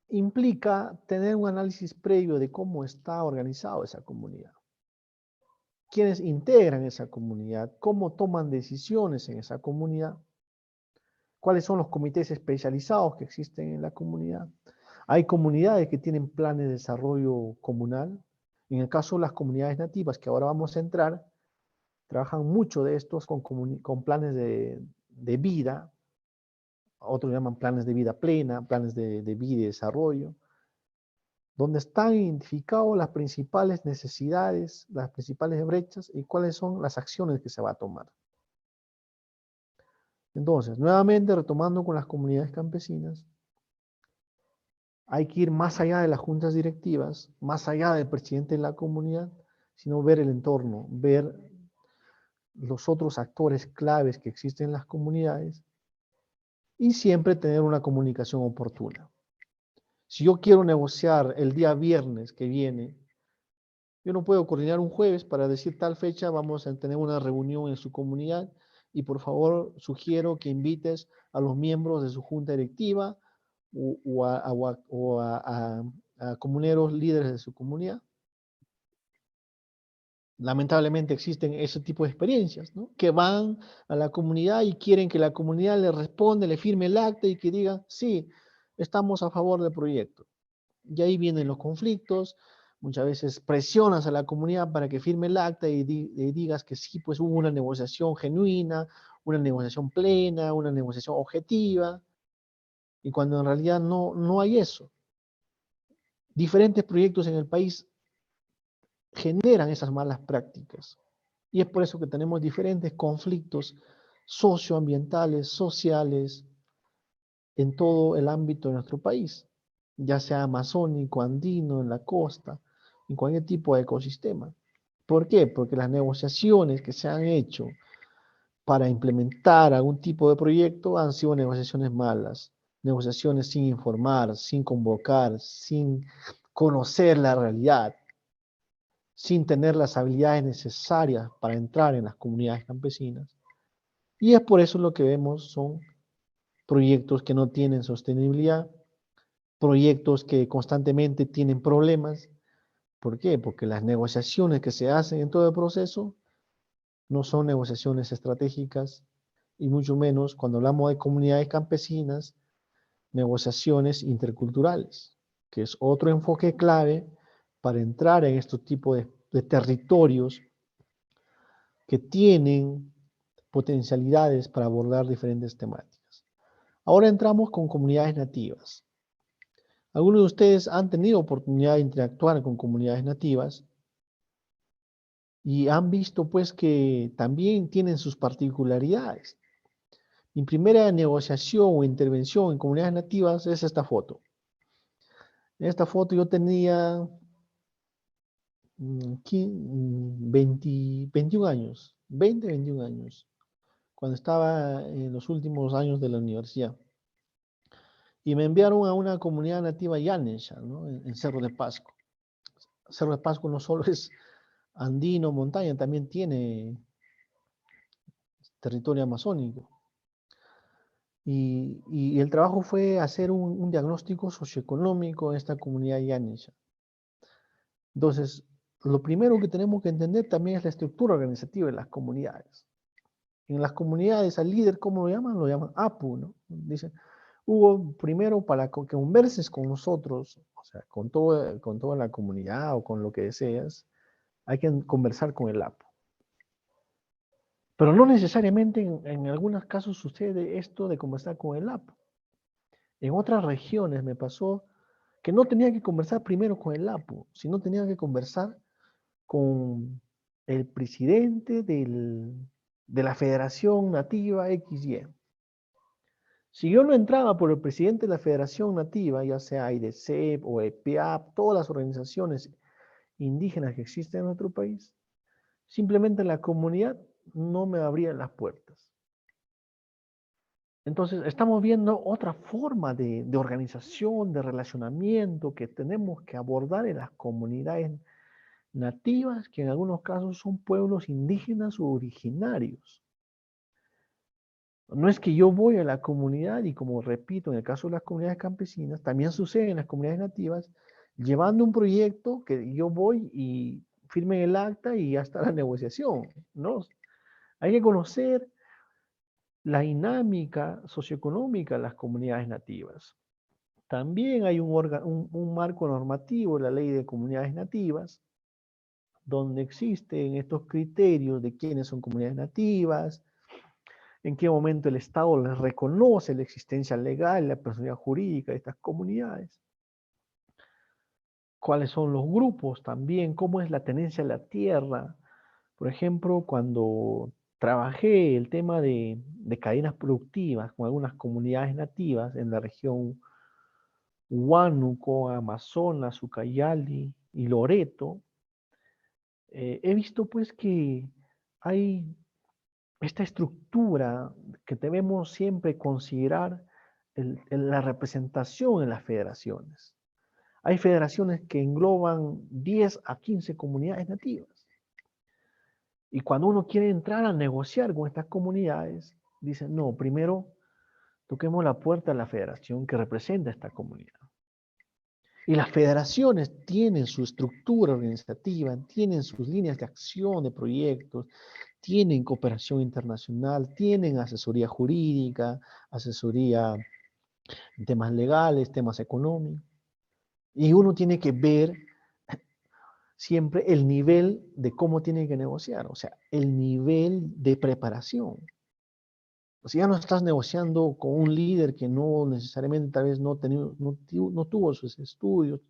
implica tener un análisis previo de cómo está organizada esa comunidad, quiénes integran esa comunidad, cómo toman decisiones en esa comunidad, cuáles son los comités especializados que existen en la comunidad. Hay comunidades que tienen planes de desarrollo comunal. En el caso de las comunidades nativas, que ahora vamos a entrar, trabajan mucho de estos con planes de vida, otros llaman planes de vida plena, planes de vida y desarrollo, donde están identificadas las principales necesidades, las principales brechas y cuáles son las acciones que se va a tomar. Entonces, nuevamente retomando con las comunidades campesinas, hay que ir más allá de las juntas directivas, más allá del presidente de la comunidad, sino ver el entorno, ver los otros actores claves que existen en las comunidades y siempre tener una comunicación oportuna. Si yo quiero negociar el día viernes que viene, yo no puedo coordinar un jueves para decir tal fecha vamos a tener una reunión en su comunidad y por favor sugiero que invites a los miembros de su junta directiva o a comuneros líderes de su comunidad. Lamentablemente existen ese tipo de experiencias, ¿no? Que van a la comunidad y quieren que la comunidad le responda, le firme el acta y que diga, sí, estamos a favor del proyecto. Y ahí vienen los conflictos, muchas veces presionas a la comunidad para que firme el acta y digas que sí, pues hubo una negociación genuina, una negociación plena, una negociación objetiva, y cuando en realidad no hay eso. Diferentes proyectos en el país generan esas malas prácticas. Y es por eso que tenemos diferentes conflictos socioambientales, sociales, en todo el ámbito de nuestro país, ya sea amazónico, andino, en la costa, en cualquier tipo de ecosistema. ¿Por qué? Porque las negociaciones que se han hecho para implementar algún tipo de proyecto han sido negociaciones malas, negociaciones sin informar, sin convocar, sin conocer la realidad, sin tener las habilidades necesarias para entrar en las comunidades campesinas. Y es por eso lo que vemos son proyectos que no tienen sostenibilidad, proyectos que constantemente tienen problemas. ¿Por qué? Porque las negociaciones que se hacen en todo el proceso no son negociaciones estratégicas y mucho menos cuando hablamos de comunidades campesinas, negociaciones interculturales, que es otro enfoque clave para entrar en estos tipos de territorios que tienen potencialidades para abordar diferentes temáticas. Ahora entramos con comunidades nativas. Algunos de ustedes han tenido oportunidad de interactuar con comunidades nativas y han visto pues que también tienen sus particularidades. Mi primera negociación o intervención en comunidades nativas es esta foto. En esta foto yo tenía 21 años, 20, 21 años, cuando estaba en los últimos años de la universidad. Y me enviaron a una comunidad nativa Yanesha, ¿no? En Cerro de Pasco. Cerro de Pasco no solo es andino, montaña, también tiene territorio amazónico. Y el trabajo fue hacer un diagnóstico socioeconómico en esta comunidad Yanesha. Entonces, lo primero que tenemos que entender también es la estructura organizativa de las comunidades. En las comunidades, al líder, ¿cómo lo llaman? Lo llaman APU, ¿no? Dicen, Hugo, primero para que converses con nosotros, o sea, con toda la comunidad o con lo que deseas, hay que conversar con el APU. Pero no necesariamente en algunos casos sucede esto de conversar con el APU. En otras regiones me pasó que no tenía que conversar primero con el APU, sino tenía que conversar con el presidente de la Federación Nativa XY. Si yo no entraba por el presidente de la Federación Nativa, ya sea AIDESEP o EPIAP, todas las organizaciones indígenas que existen en nuestro país, simplemente la comunidad no me abría las puertas. Entonces, estamos viendo otra forma de organización, de relacionamiento que tenemos que abordar en las comunidades nativas, que en algunos casos son pueblos indígenas o originarios. No es que yo voy a la comunidad y, como repito, en el caso de las comunidades campesinas, también sucede en las comunidades nativas, llevando un proyecto que yo voy y firmen el acta y ya está la negociación, ¿no? Hay que conocer la dinámica socioeconómica de las comunidades nativas. También hay un marco normativo, la Ley de Comunidades Nativas, donde existen estos criterios de quiénes son comunidades nativas, en qué momento el Estado les reconoce la existencia legal, la personalidad jurídica de estas comunidades, cuáles son los grupos también, cómo es la tenencia de la tierra. Por ejemplo, cuando trabajé el tema de cadenas productivas con algunas comunidades nativas en la región Huánuco, Amazonas, Ucayali y Loreto, he visto pues que hay esta estructura que debemos siempre considerar en la representación en las federaciones. Hay federaciones que engloban 10 a 15 comunidades nativas. Y cuando uno quiere entrar a negociar con estas comunidades, dicen, no, primero toquemos la puerta a la federación que representa a esta comunidad. Y las federaciones tienen su estructura organizativa, tienen sus líneas de acción de proyectos, tienen cooperación internacional, tienen asesoría jurídica, asesoría en temas legales, temas económicos. Y uno tiene que ver siempre el nivel de cómo tiene que negociar, o sea, el nivel de preparación. O sea, ya no estás negociando con un líder que no necesariamente tal vez no tuvo sus estudios.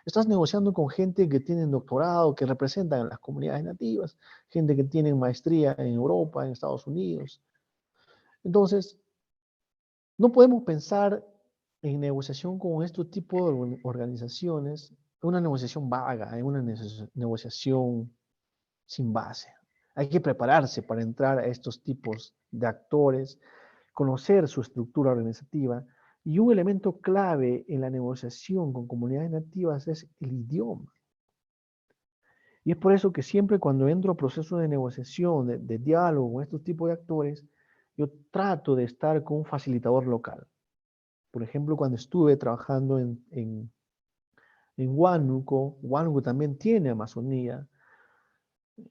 Estás negociando con gente que tiene doctorado, que representan a las comunidades nativas, gente que tiene maestría en Europa, en Estados Unidos. Entonces, no podemos pensar en negociación con este tipo de organizaciones, una negociación vaga, en una negociación sin base. Hay que prepararse para entrar a estos tipos de actores, conocer su estructura organizativa, y un elemento clave en la negociación con comunidades nativas es el idioma. Y es por eso que siempre cuando entro a procesos de negociación, de diálogo con estos tipos de actores, yo trato de estar con un facilitador local. Por ejemplo, cuando estuve trabajando en Huánuco, Huánuco también tiene Amazonía,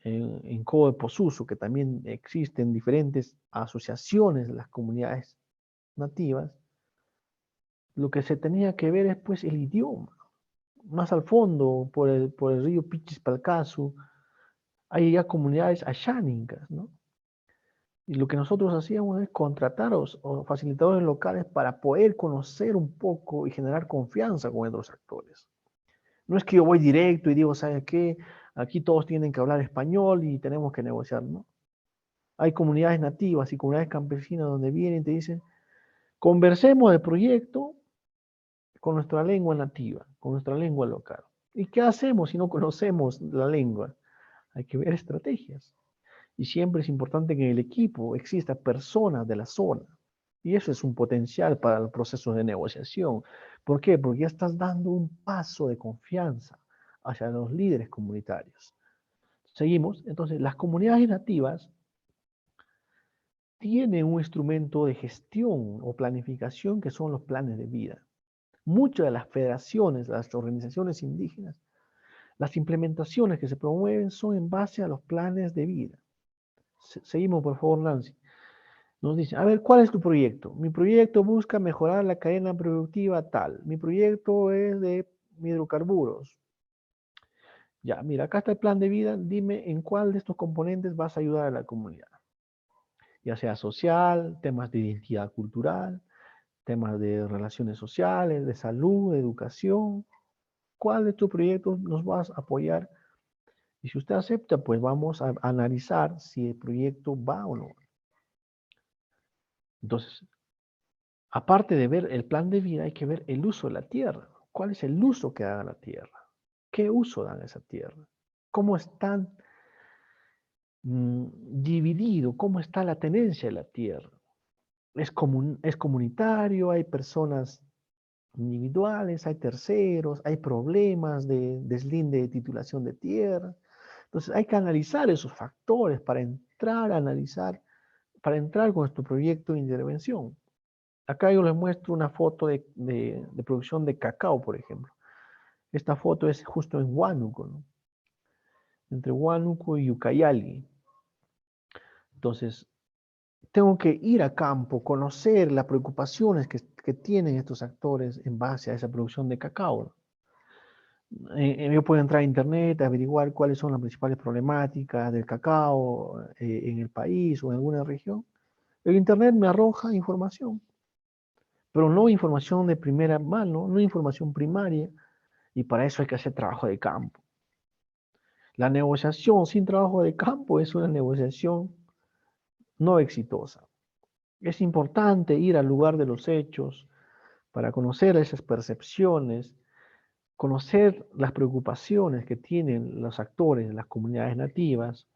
en Cobo de Posuso, que también existen diferentes asociaciones de las comunidades nativas, lo que se tenía que ver es pues el idioma. Más al fondo, por el río Pichispalcazu, hay ya comunidades ashánicas, ¿no? Y lo que nosotros hacíamos es contratar a facilitadores locales para poder conocer un poco y generar confianza con otros actores. No es que yo voy directo y digo, ¿sabes qué? Aquí todos tienen que hablar español y tenemos que negociar, ¿no? Hay comunidades nativas y comunidades campesinas donde vienen y te dicen, conversemos del proyecto con nuestra lengua nativa, con nuestra lengua local. ¿Y qué hacemos si no conocemos la lengua? Hay que ver estrategias. Y siempre es importante que en el equipo exista personas de la zona. Y eso es un potencial para el proceso de negociación. ¿Por qué? Porque ya estás dando un paso de confianza hacia los líderes comunitarios. Seguimos. Entonces, las comunidades nativas tienen un instrumento de gestión o planificación que son los planes de vida. Muchas de las federaciones, las organizaciones indígenas, las implementaciones que se promueven son en base a los planes de vida. Seguimos, por favor, Nancy. Nos dice, a ver, ¿cuál es tu proyecto? Mi proyecto busca mejorar la cadena productiva tal. Mi proyecto es de hidrocarburos. Ya, mira, acá está el plan de vida. Dime en cuál de estos componentes vas a ayudar a la comunidad. Ya sea social, temas de identidad cultural, temas de relaciones sociales, de salud, de educación. ¿Cuál de tus proyectos nos vas a apoyar? Y si usted acepta, pues vamos a analizar si el proyecto va o no. Entonces, aparte de ver el plan de vida, hay que ver el uso de la tierra. ¿Cuál es el uso que da la tierra? ¿Qué uso dan a esa tierra? ¿Cómo están dividido? ¿Cómo está la tenencia de la tierra? ¿Es comunitario? ¿Hay personas individuales? ¿Hay terceros? ¿Hay problemas de deslinde de titulación de tierra? Entonces hay que analizar esos factores para entrar a analizar para entrar con nuestro proyecto de intervención. Acá yo les muestro una foto de producción de cacao, por ejemplo. Esta foto es justo en Huánuco, ¿no? Entre Huánuco y Ucayali. Entonces, tengo que ir a campo, conocer las preocupaciones que tienen estos actores en base a esa producción de cacao. Yo puedo entrar a internet, averiguar cuáles son las principales problemáticas del cacao en el país o en alguna región. El internet me arroja información, pero no información de primera mano, no información primaria, y para eso hay que hacer trabajo de campo. La negociación sin trabajo de campo es una negociación no exitosa. Es importante ir al lugar de los hechos para conocer esas percepciones, conocer las preocupaciones que tienen los actores de las comunidades nativas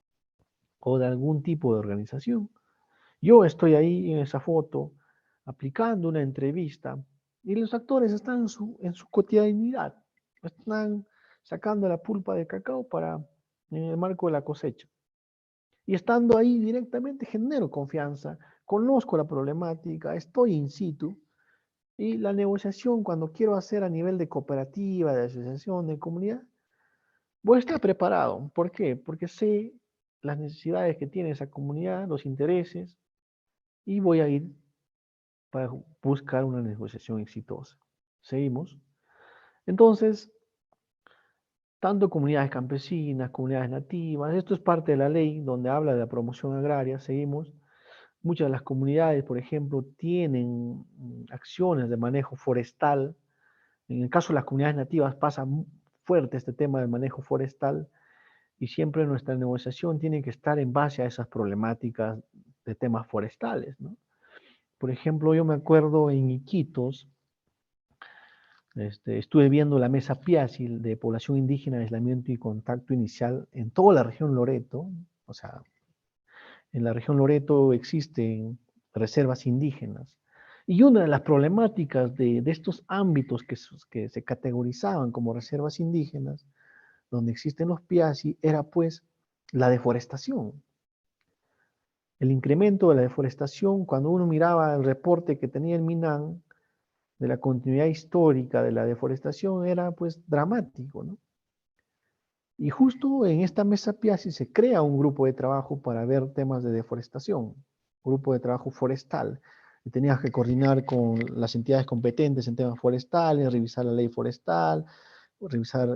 o de algún tipo de organización. Yo estoy ahí en esa foto aplicando una entrevista y los actores están en su cotidianidad, están sacando la pulpa de cacao en el marco de la cosecha. Y estando ahí directamente genero confianza, conozco la problemática, estoy in situ. Y la negociación, cuando quiero hacer a nivel de cooperativa, de asociación, de comunidad, voy a estar preparado. ¿Por qué? Porque sé las necesidades que tiene esa comunidad, los intereses, y voy a ir para buscar una negociación exitosa. ¿Seguimos? Entonces, tanto comunidades campesinas, comunidades nativas, esto es parte de la ley donde habla de la promoción agraria, seguimos. Muchas de las comunidades, por ejemplo, tienen acciones de manejo forestal. En el caso de las comunidades nativas pasa fuerte este tema del manejo forestal y siempre nuestra negociación tiene que estar en base a esas problemáticas de temas forestales, ¿no? Por ejemplo, yo me acuerdo en Iquitos, estuve viendo la mesa PIACIL de población indígena, aislamiento y contacto inicial en toda la región Loreto. O sea, en la región Loreto existen reservas indígenas. Y una de las problemáticas de estos ámbitos que se categorizaban como reservas indígenas, donde existen los PIACI, era pues la deforestación. El incremento de la deforestación, cuando uno miraba el reporte que tenía el MINAN de la continuidad histórica de la deforestación, era pues dramático, ¿no? Y justo en esta mesa PIACI se crea un grupo de trabajo para ver temas de deforestación, grupo de trabajo forestal. Y tenías que coordinar con las entidades competentes en temas forestales, revisar la ley forestal, revisar,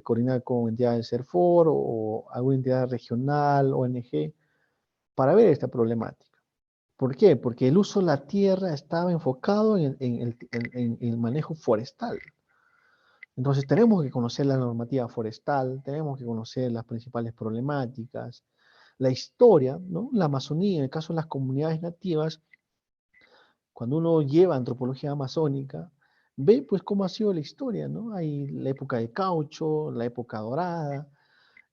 coordinar con entidades del CERFOR o alguna entidad regional, ONG, para ver esta problemática. ¿Por qué? Porque el uso de la tierra estaba enfocado en el manejo forestal. Entonces tenemos que conocer la normativa forestal, tenemos que conocer las principales problemáticas, la historia, ¿no? La Amazonía, en el caso de las comunidades nativas, cuando uno lleva antropología amazónica, ve pues cómo ha sido la historia, ¿no? Hay la época de caucho, la época dorada.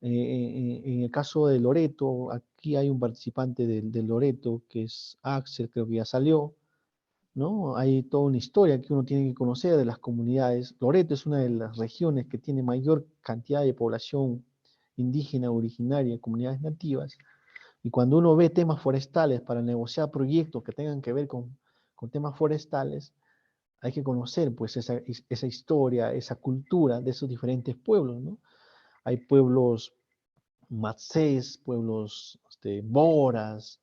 En el caso de Loreto, aquí hay un participante de Loreto, que es Axel, creo que ya salió, ¿no? Hay toda una historia que uno tiene que conocer de las comunidades. Loreto es una de las regiones que tiene mayor cantidad de población indígena originaria, comunidades nativas, y cuando uno ve temas forestales para negociar proyectos que tengan que ver con temas forestales, hay que conocer pues esa historia, esa cultura de esos diferentes pueblos, ¿no? Hay pueblos matsés, pueblos boras,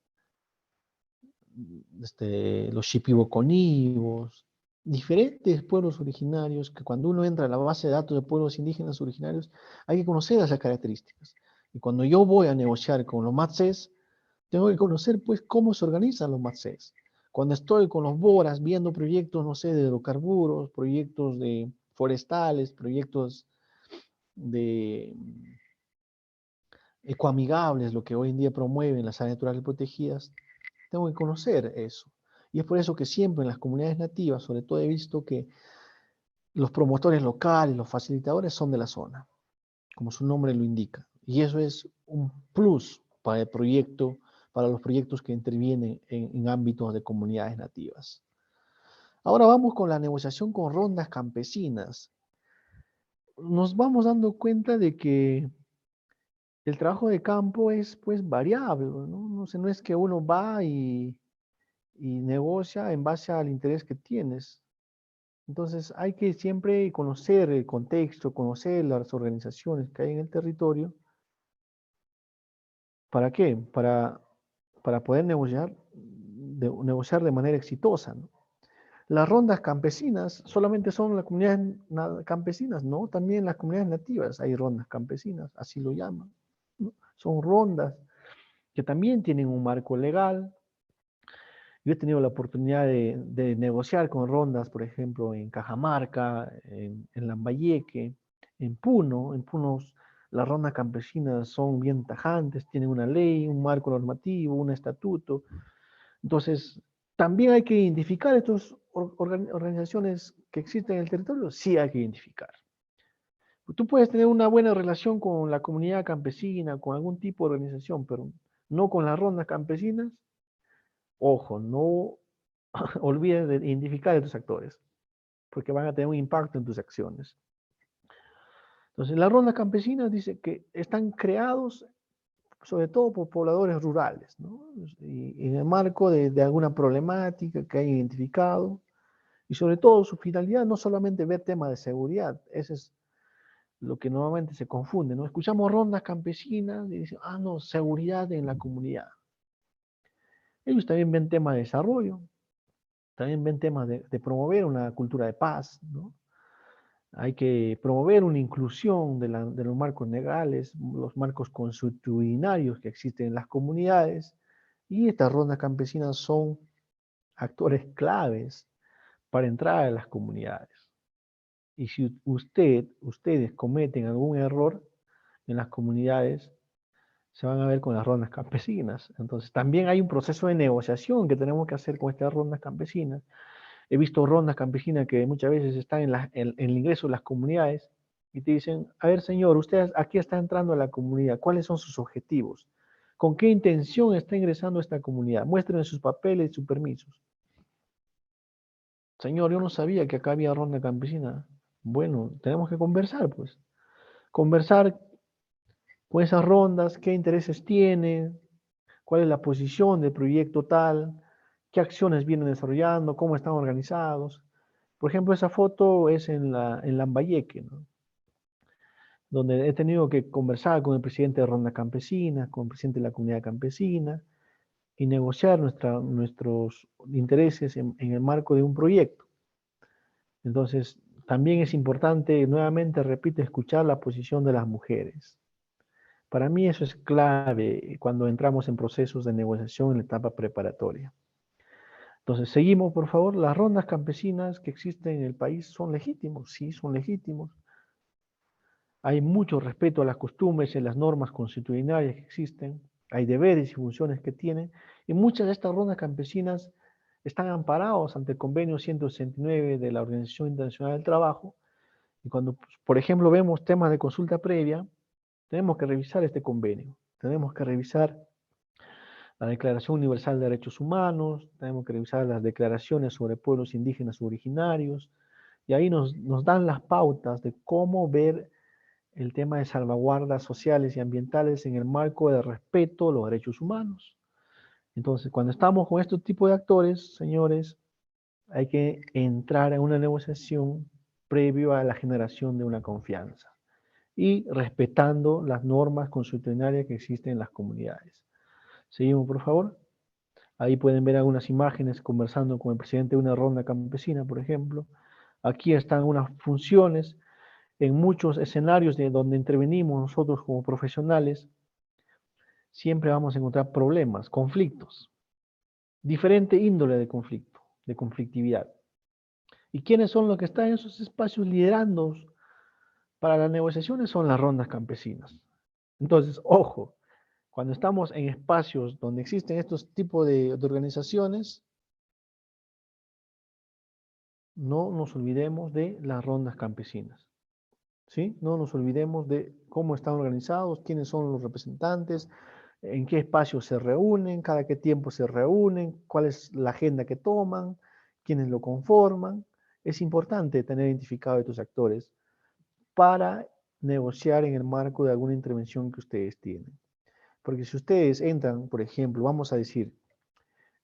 los shipibo-conibos, diferentes pueblos originarios que cuando uno entra a la base de datos de pueblos indígenas originarios, hay que conocer esas características. Y cuando yo voy a negociar con los matsés, tengo que conocer pues cómo se organizan los matsés. Cuando estoy con los boras viendo proyectos, no sé, de hidrocarburos, proyectos de forestales, proyectos de ecoamigables, lo que hoy en día promueven las áreas naturales protegidas, tengo que conocer eso. Y es por eso que siempre en las comunidades nativas, sobre todo he visto que los promotores locales, los facilitadores son de la zona, como su nombre lo indica. Y eso es un plus para el proyecto, para los proyectos que intervienen en ámbitos de comunidades nativas. Ahora vamos con la negociación con rondas campesinas. Nos vamos dando cuenta de que El trabajo de campo es pues variable, ¿no? No es que uno va y negocia en base al interés que tienes. Entonces hay que siempre conocer el contexto, conocer las organizaciones que hay en el territorio. ¿Para qué? Para poder negociar de manera exitosa, ¿no? Las rondas campesinas solamente son las comunidades campesinas, ¿no? También las comunidades nativas hay rondas campesinas, así lo llaman, ¿no? Son rondas que también tienen un marco legal. Yo he tenido la oportunidad de negociar con rondas, por ejemplo, en Cajamarca, en Lambayeque, en Puno. En Puno las rondas campesinas son bien tajantes, tienen una ley, un marco normativo, un estatuto. Entonces, también hay que identificar estas organizaciones que existen en el territorio, sí hay que identificar. Tú puedes tener una buena relación con la comunidad campesina, con algún tipo de organización, pero no con las rondas campesinas. Ojo, no olvides de identificar a tus actores, porque van a tener un impacto en tus acciones. Entonces, las rondas campesinas dice que están creados sobre todo por pobladores rurales, ¿no? Y en el marco de alguna problemática que hayan identificado, y sobre todo su finalidad no solamente ver temas de seguridad, eso es lo que normalmente se confunde, ¿no? Escuchamos rondas campesinas y dicen, ah, no, seguridad en la comunidad. Ellos también ven temas de desarrollo, también ven temas de promover una cultura de paz, ¿no? Hay que promover una inclusión de los marcos legales, los marcos consuetudinarios que existen en las comunidades, y estas rondas campesinas son actores claves para entrar a las comunidades. Y si ustedes cometen algún error en las comunidades, se van a ver con las rondas campesinas. Entonces, también hay un proceso de negociación que tenemos que hacer con estas rondas campesinas. He visto rondas campesinas que muchas veces están en el ingreso de las comunidades y te dicen, a ver señor, usted aquí está entrando a la comunidad, ¿cuáles son sus objetivos? ¿Con qué intención está ingresando a esta comunidad? Muéstrenme sus papeles y sus permisos. Señor, yo no sabía que acá había ronda campesina. Bueno, tenemos que conversar, pues. Conversar con esas rondas, qué intereses tienen, cuál es la posición del proyecto tal, qué acciones vienen desarrollando, cómo están organizados. Por ejemplo, esa foto es en Lambayeque, ¿no? Donde he tenido que conversar con el presidente de Ronda Campesina, con el presidente de la comunidad campesina, y negociar nuestros intereses en el marco de un proyecto. Entonces, también es importante, nuevamente repito, escuchar la posición de las mujeres. Para mí eso es clave cuando entramos en procesos de negociación en la etapa preparatoria. Entonces, seguimos, por favor. Las rondas campesinas que existen en el país son legítimos, sí, son legítimos. Hay mucho respeto a las costumbres y a las normas constitucionales que existen. Hay deberes y funciones que tienen. Y muchas de estas rondas campesinas están amparados ante el convenio 169 de la Organización Internacional del Trabajo. Y cuando, por ejemplo, vemos temas de consulta previa, tenemos que revisar este convenio. Tenemos que revisar la Declaración Universal de Derechos Humanos, tenemos que revisar las declaraciones sobre pueblos indígenas originarios, y ahí nos dan las pautas de cómo ver el tema de salvaguardas sociales y ambientales en el marco de respeto a los derechos humanos. Entonces, cuando estamos con este tipo de actores, señores, hay que entrar a una negociación previo a la generación de una confianza y respetando las normas constitucionales que existen en las comunidades. Seguimos, por favor. Ahí pueden ver algunas imágenes conversando con el presidente de una ronda campesina, por ejemplo. Aquí están unas funciones en muchos escenarios de donde intervenimos nosotros como profesionales. Siempre vamos a encontrar problemas, conflictos, diferente índole de conflicto, de conflictividad. ¿Y quiénes son los que están en esos espacios liderando para las negociaciones? Son las rondas campesinas. Entonces, ojo, cuando estamos en espacios donde existen estos tipos de organizaciones, no nos olvidemos de las rondas campesinas, ¿sí? No nos olvidemos de cómo están organizados, quiénes son los representantes, en qué espacios se reúnen, cada qué tiempo se reúnen, cuál es la agenda que toman, quiénes lo conforman. Es importante tener identificado a estos actores para negociar en el marco de alguna intervención que ustedes tienen. Porque si ustedes entran, por ejemplo, vamos a decir,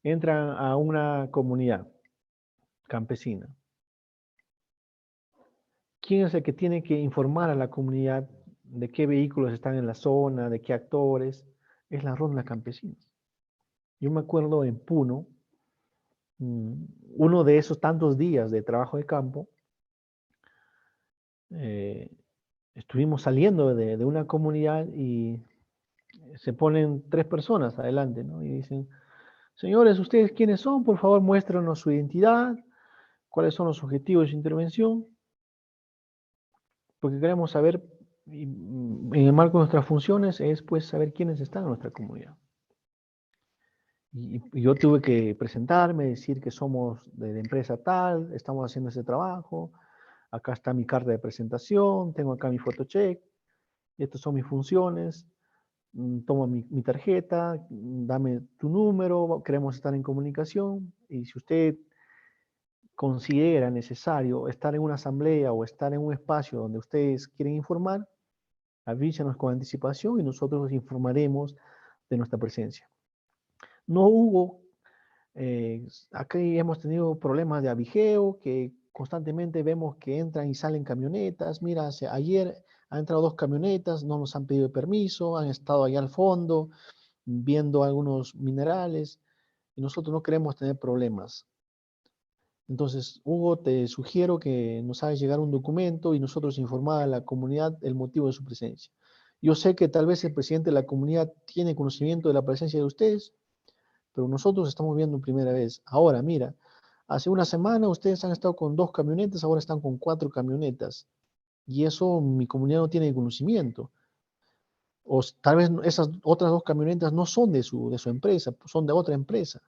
entran a una comunidad campesina, ¿quién es el que tiene que informar a la comunidad de qué vehículos están en la zona, de qué actores? Es la ronda campesina. Yo me acuerdo en Puno, uno de esos tantos días de trabajo de campo, estuvimos saliendo de una comunidad y se ponen 3 personas adelante, ¿no? Y dicen, señores, ¿ustedes quiénes son? Por favor, muéstranos su identidad, cuáles son los objetivos de su intervención, porque queremos saber, en el marco de nuestras funciones, es pues saber quiénes están en nuestra comunidad. Y yo tuve que presentarme, decir que somos de la empresa tal, estamos haciendo ese trabajo, acá está mi carta de presentación, tengo acá mi photocheck, estas son mis funciones, toma mi tarjeta, dame tu número, queremos estar en comunicación, y si usted considera necesario estar en una asamblea o estar en un espacio donde ustedes quieren informar, avísenos con anticipación y nosotros los informaremos de nuestra presencia. No hubo, aquí hemos tenido problemas de avijeo, que constantemente vemos que entran y salen camionetas. Mira, ayer han entrado 2 camionetas, no nos han pedido permiso, han estado allá al fondo viendo algunos minerales y nosotros no queremos tener problemas. Entonces, Hugo, te sugiero que nos hagas llegar un documento y nosotros informar a la comunidad el motivo de su presencia. Yo sé que tal vez el presidente de la comunidad tiene conocimiento de la presencia de ustedes, pero nosotros estamos viendo primera vez. Ahora, mira, hace una semana ustedes han estado con 2 camionetas, ahora están con 4 camionetas. Y eso mi comunidad no tiene conocimiento. O tal vez esas otras 2 camionetas no son de su empresa, son de otra empresa.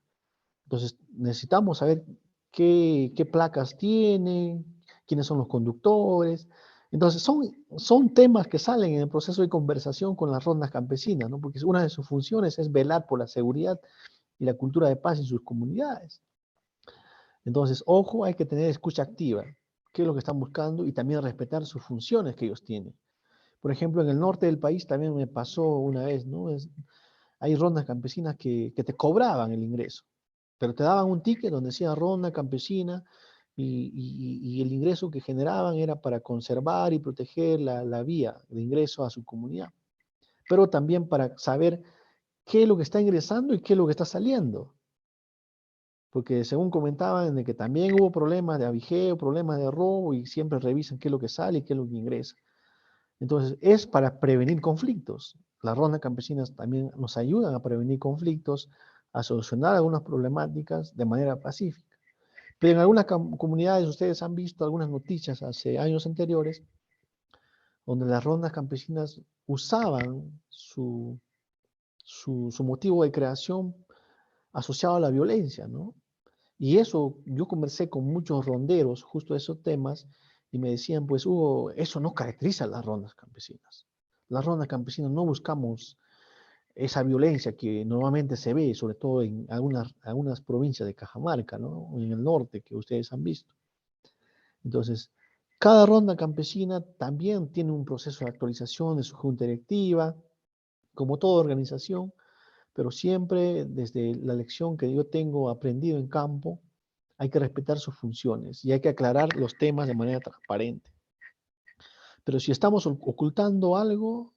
Entonces, necesitamos saber qué placas tienen, quiénes son los conductores. Entonces, son temas que salen en el proceso de conversación con las rondas campesinas, ¿no? Porque una de sus funciones es velar por la seguridad y la cultura de paz en sus comunidades. Entonces, ojo, hay que tener escucha activa, qué es lo que están buscando y también respetar sus funciones que ellos tienen. Por ejemplo, en el norte del país también me pasó una vez, ¿no? Hay rondas campesinas que te cobraban el ingreso, pero te daban un ticket donde decía ronda campesina y el ingreso que generaban era para conservar y proteger la vía de ingreso a su comunidad, pero también para saber qué es lo que está ingresando y qué es lo que está saliendo. Porque según comentaban de que también hubo problemas de avijeo, problemas de robo y siempre revisan qué es lo que sale y qué es lo que ingresa. Entonces, es para prevenir conflictos. Las rondas campesinas también nos ayudan a prevenir conflictos, a solucionar algunas problemáticas de manera pacífica. Pero en algunas comunidades ustedes han visto algunas noticias hace años anteriores donde las rondas campesinas usaban su motivo de creación asociado a la violencia, ¿no? Y eso, yo conversé con muchos ronderos justo de esos temas y me decían, pues Hugo, eso no caracteriza a las rondas campesinas. Las rondas campesinas no buscamos esa violencia que normalmente se ve, sobre todo en algunas provincias de Cajamarca, ¿no? En el norte, que ustedes han visto. Entonces, cada ronda campesina también tiene un proceso de actualización de su junta directiva, como toda organización, pero siempre desde la lección que yo tengo aprendido en campo, hay que respetar sus funciones y hay que aclarar los temas de manera transparente. Pero si estamos ocultando algo,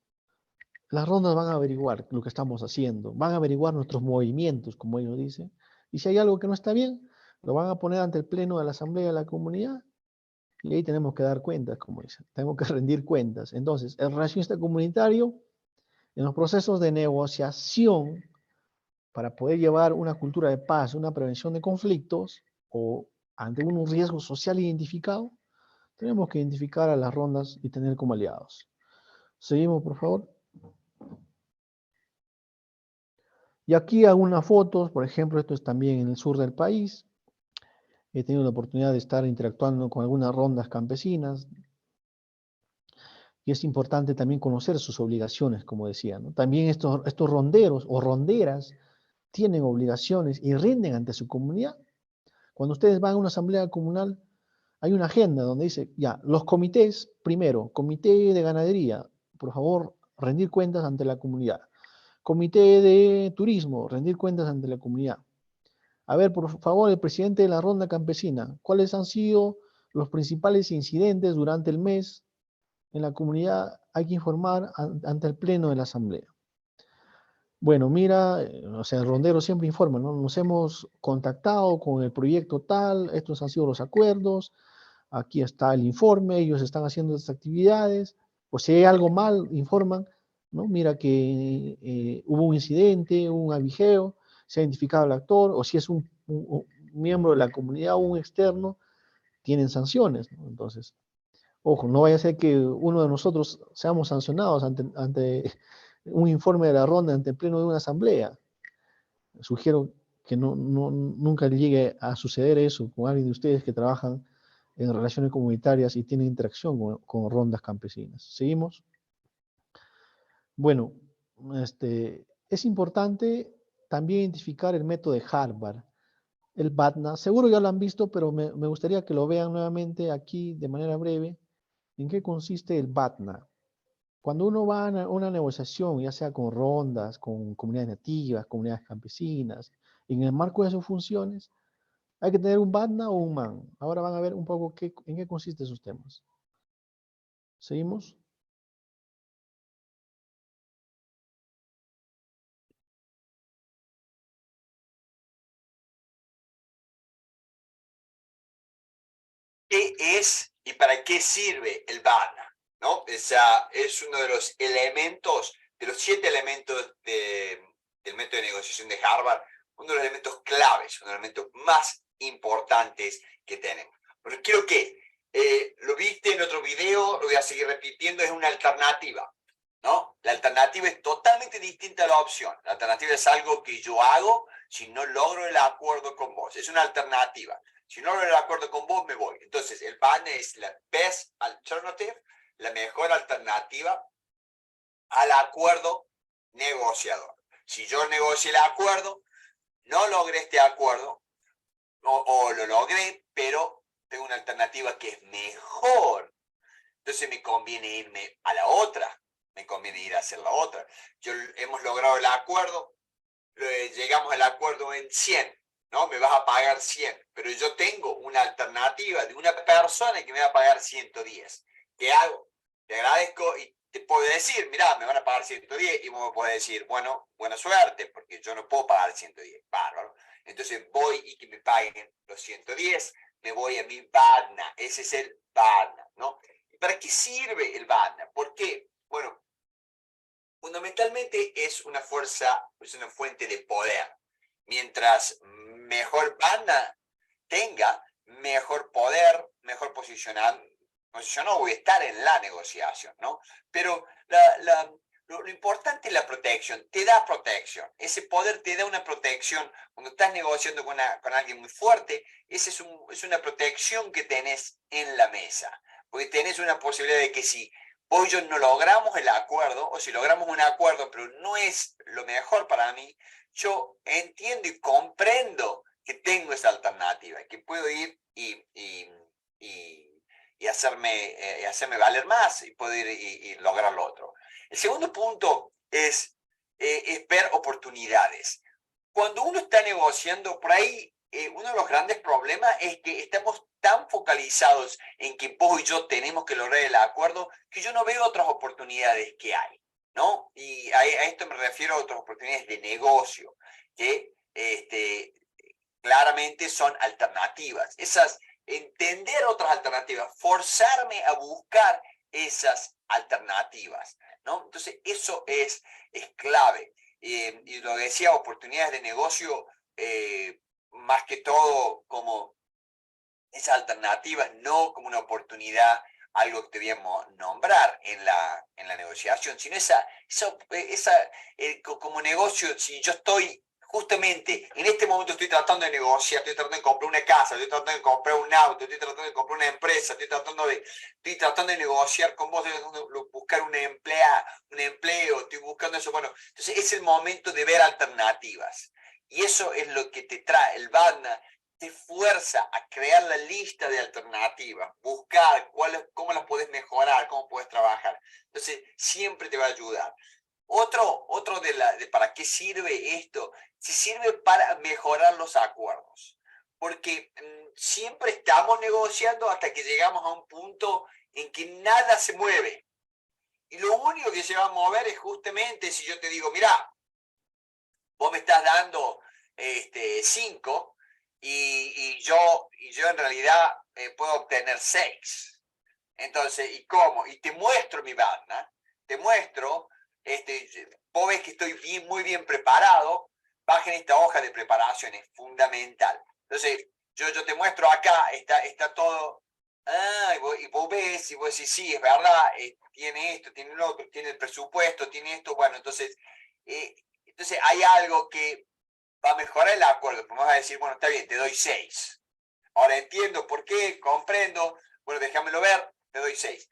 las rondas van a averiguar lo que estamos haciendo, van a averiguar nuestros movimientos, como ellos dicen, y si hay algo que no está bien, lo van a poner ante el pleno de la asamblea de la comunidad y ahí tenemos que dar cuentas, como dicen, tenemos que rendir cuentas. Entonces, el relacionista comunitario, en los procesos de negociación, para poder llevar una cultura de paz, una prevención de conflictos, o ante un riesgo social identificado, tenemos que identificar a las rondas y tener como aliados. Seguimos, por favor. Y aquí algunas fotos, por ejemplo, esto es también en el sur del país. He tenido la oportunidad de estar interactuando con algunas rondas campesinas. Y es importante también conocer sus obligaciones, como decía, ¿no? También estos ronderos o ronderas tienen obligaciones y rinden ante su comunidad. Cuando ustedes van a una asamblea comunal, hay una agenda donde dice, ya, los comités, primero, comité de ganadería, por favor, rendir cuentas ante la comunidad. Comité de turismo, rendir cuentas ante la comunidad. A ver, por favor, el presidente de la ronda campesina, ¿cuáles han sido los principales incidentes durante el mes en la comunidad? Hay que informar ante el pleno de la asamblea. Bueno, mira, o sea, el rondero siempre informa, ¿no? Nos hemos contactado con el proyecto tal, estos han sido los acuerdos, aquí está el informe, ellos están haciendo estas actividades, o si hay algo mal, informan, ¿no? Mira que hubo un incidente, un avigeo, se ha identificado al actor, o si es un miembro de la comunidad o un externo, tienen sanciones, ¿no? Entonces, ojo, no vaya a ser que uno de nosotros seamos sancionados ante un informe de la ronda, ante el pleno de una asamblea. Sugiero que nunca llegue a suceder eso con alguien de ustedes que trabajan en relaciones comunitarias y tienen interacción con rondas campesinas. ¿Seguimos? Bueno, es importante también identificar el método de Harvard, el BATNA. Seguro ya lo han visto, pero me gustaría que lo vean nuevamente aquí de manera breve. ¿En qué consiste el BATNA? Cuando uno va a una negociación, ya sea con rondas, con comunidades nativas, comunidades campesinas, en el marco de sus funciones, hay que tener un BATNA o un MAN. Ahora van a ver un poco en qué consisten esos temas. ¿Seguimos? ¿Qué es y para qué sirve el BANA? ¿No? Esa es uno de los elementos, de los 7 elementos del método de negociación de Harvard, uno de los elementos claves, uno de los elementos más importantes que tenemos. Porque quiero que lo viste en otro video, lo voy a seguir repitiendo, es una alternativa, ¿no? La alternativa es totalmente distinta a la opción. La alternativa es algo que yo hago si no logro el acuerdo con vos. Es una alternativa. Si no logro el acuerdo con vos, me voy. Entonces, el BAN es la best alternative, la mejor alternativa al acuerdo negociador. Si yo negocié el acuerdo, no logré este acuerdo, o lo logré, pero tengo una alternativa que es mejor. Entonces me conviene irme a la otra, me conviene ir a hacer la otra. Hemos logrado el acuerdo, llegamos al acuerdo en 100, ¿no? Me vas a pagar 100, pero yo tengo una alternativa de una persona que me va a pagar 110. ¿Qué hago? Te agradezco y te puedo decir, mirá, me van a pagar 110 y vos me podés decir, bueno, buena suerte, porque yo no puedo pagar 110, bárbaro. Entonces voy y que me paguen los 110, me voy a mi BANA, ese es el BANA, ¿no? ¿Para qué sirve el BANA? ¿Por qué? Bueno, fundamentalmente es una fuerza, es una fuente de poder. Mientras mejor banda tenga, mejor poder, mejor posicionado voy a estar en la negociación, ¿no? Pero lo importante es la protección, te da protección, ese poder te da una protección. Cuando estás negociando con alguien muy fuerte, esa es una protección que tenés en la mesa, porque tenés una posibilidad de que si vos y yo no logramos el acuerdo, o si logramos un acuerdo pero no es lo mejor para mí, yo entiendo y comprendo que tengo esa alternativa, que puedo ir y hacerme valer más y poder y lograr lo otro. El segundo punto es ver oportunidades. Cuando uno está negociando por ahí, uno de los grandes problemas es que estamos tan focalizados en que vos y yo tenemos que lograr el acuerdo que yo no veo otras oportunidades que hay, ¿no? Y a esto me refiero a otras oportunidades de negocio, que claramente son alternativas. Entender otras alternativas, forzarme a buscar esas alternativas, ¿no? Entonces, eso es clave. Y lo decía, oportunidades de negocio, más que todo como esa alternativa, no como una oportunidad, algo que te voy a nombrar en la negociación, sino como negocio, si yo estoy justamente en este momento estoy tratando de negociar, estoy tratando de comprar una casa, estoy tratando de comprar un auto, estoy tratando de comprar una empresa, estoy tratando de negociar con vos, estoy tratando de buscar un empleo, estoy buscando eso. Bueno, entonces es el momento de ver alternativas. Y eso es lo que te trae el BANA, te fuerza a crear la lista de alternativas, buscar cómo las puedes mejorar, cómo puedes trabajar. Entonces, siempre te va a ayudar. Otro para qué sirve esto, se sirve para mejorar los acuerdos. Porque siempre estamos negociando hasta que llegamos a un punto en que nada se mueve. Y lo único que se va a mover es justamente si yo te digo, mira, vos me estás dando 5 y yo en realidad puedo obtener 6. Entonces, ¿y cómo? Y te muestro mi banda, te muestro, vos ves que estoy muy bien preparado, bajen esta hoja de preparación, es fundamental. Entonces, yo te muestro acá, está todo, y vos ves, y vos decís, sí, es verdad, tiene esto, tiene lo otro, tiene el presupuesto, tiene esto, bueno, entonces hay algo que va a mejorar el acuerdo, vamos a decir, bueno, está bien, te doy 6. Ahora entiendo por qué, comprendo, bueno, déjamelo ver, te doy 6.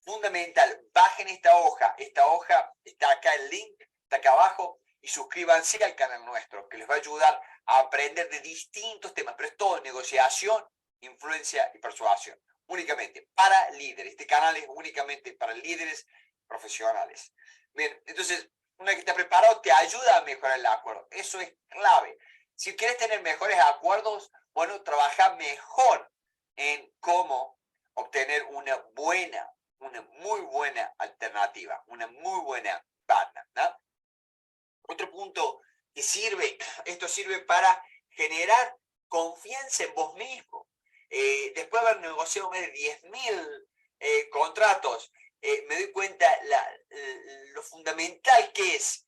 Fundamental, bajen esta hoja está acá el link, está acá abajo, y suscríbanse al canal nuestro, que les va a ayudar a aprender de distintos temas, pero es todo negociación, influencia y persuasión, únicamente para líderes. Este canal es únicamente para líderes profesionales. Bien, entonces, una vez que estás preparado, te ayuda a mejorar el acuerdo. Eso es clave. Si quieres tener mejores acuerdos, bueno, trabaja mejor en cómo obtener una muy buena alternativa, una muy buena banda, ¿no? Otro punto que esto sirve para generar confianza en vos mismo. Después de haber negociado más de 10.000 contratos, me doy cuenta lo fundamental que es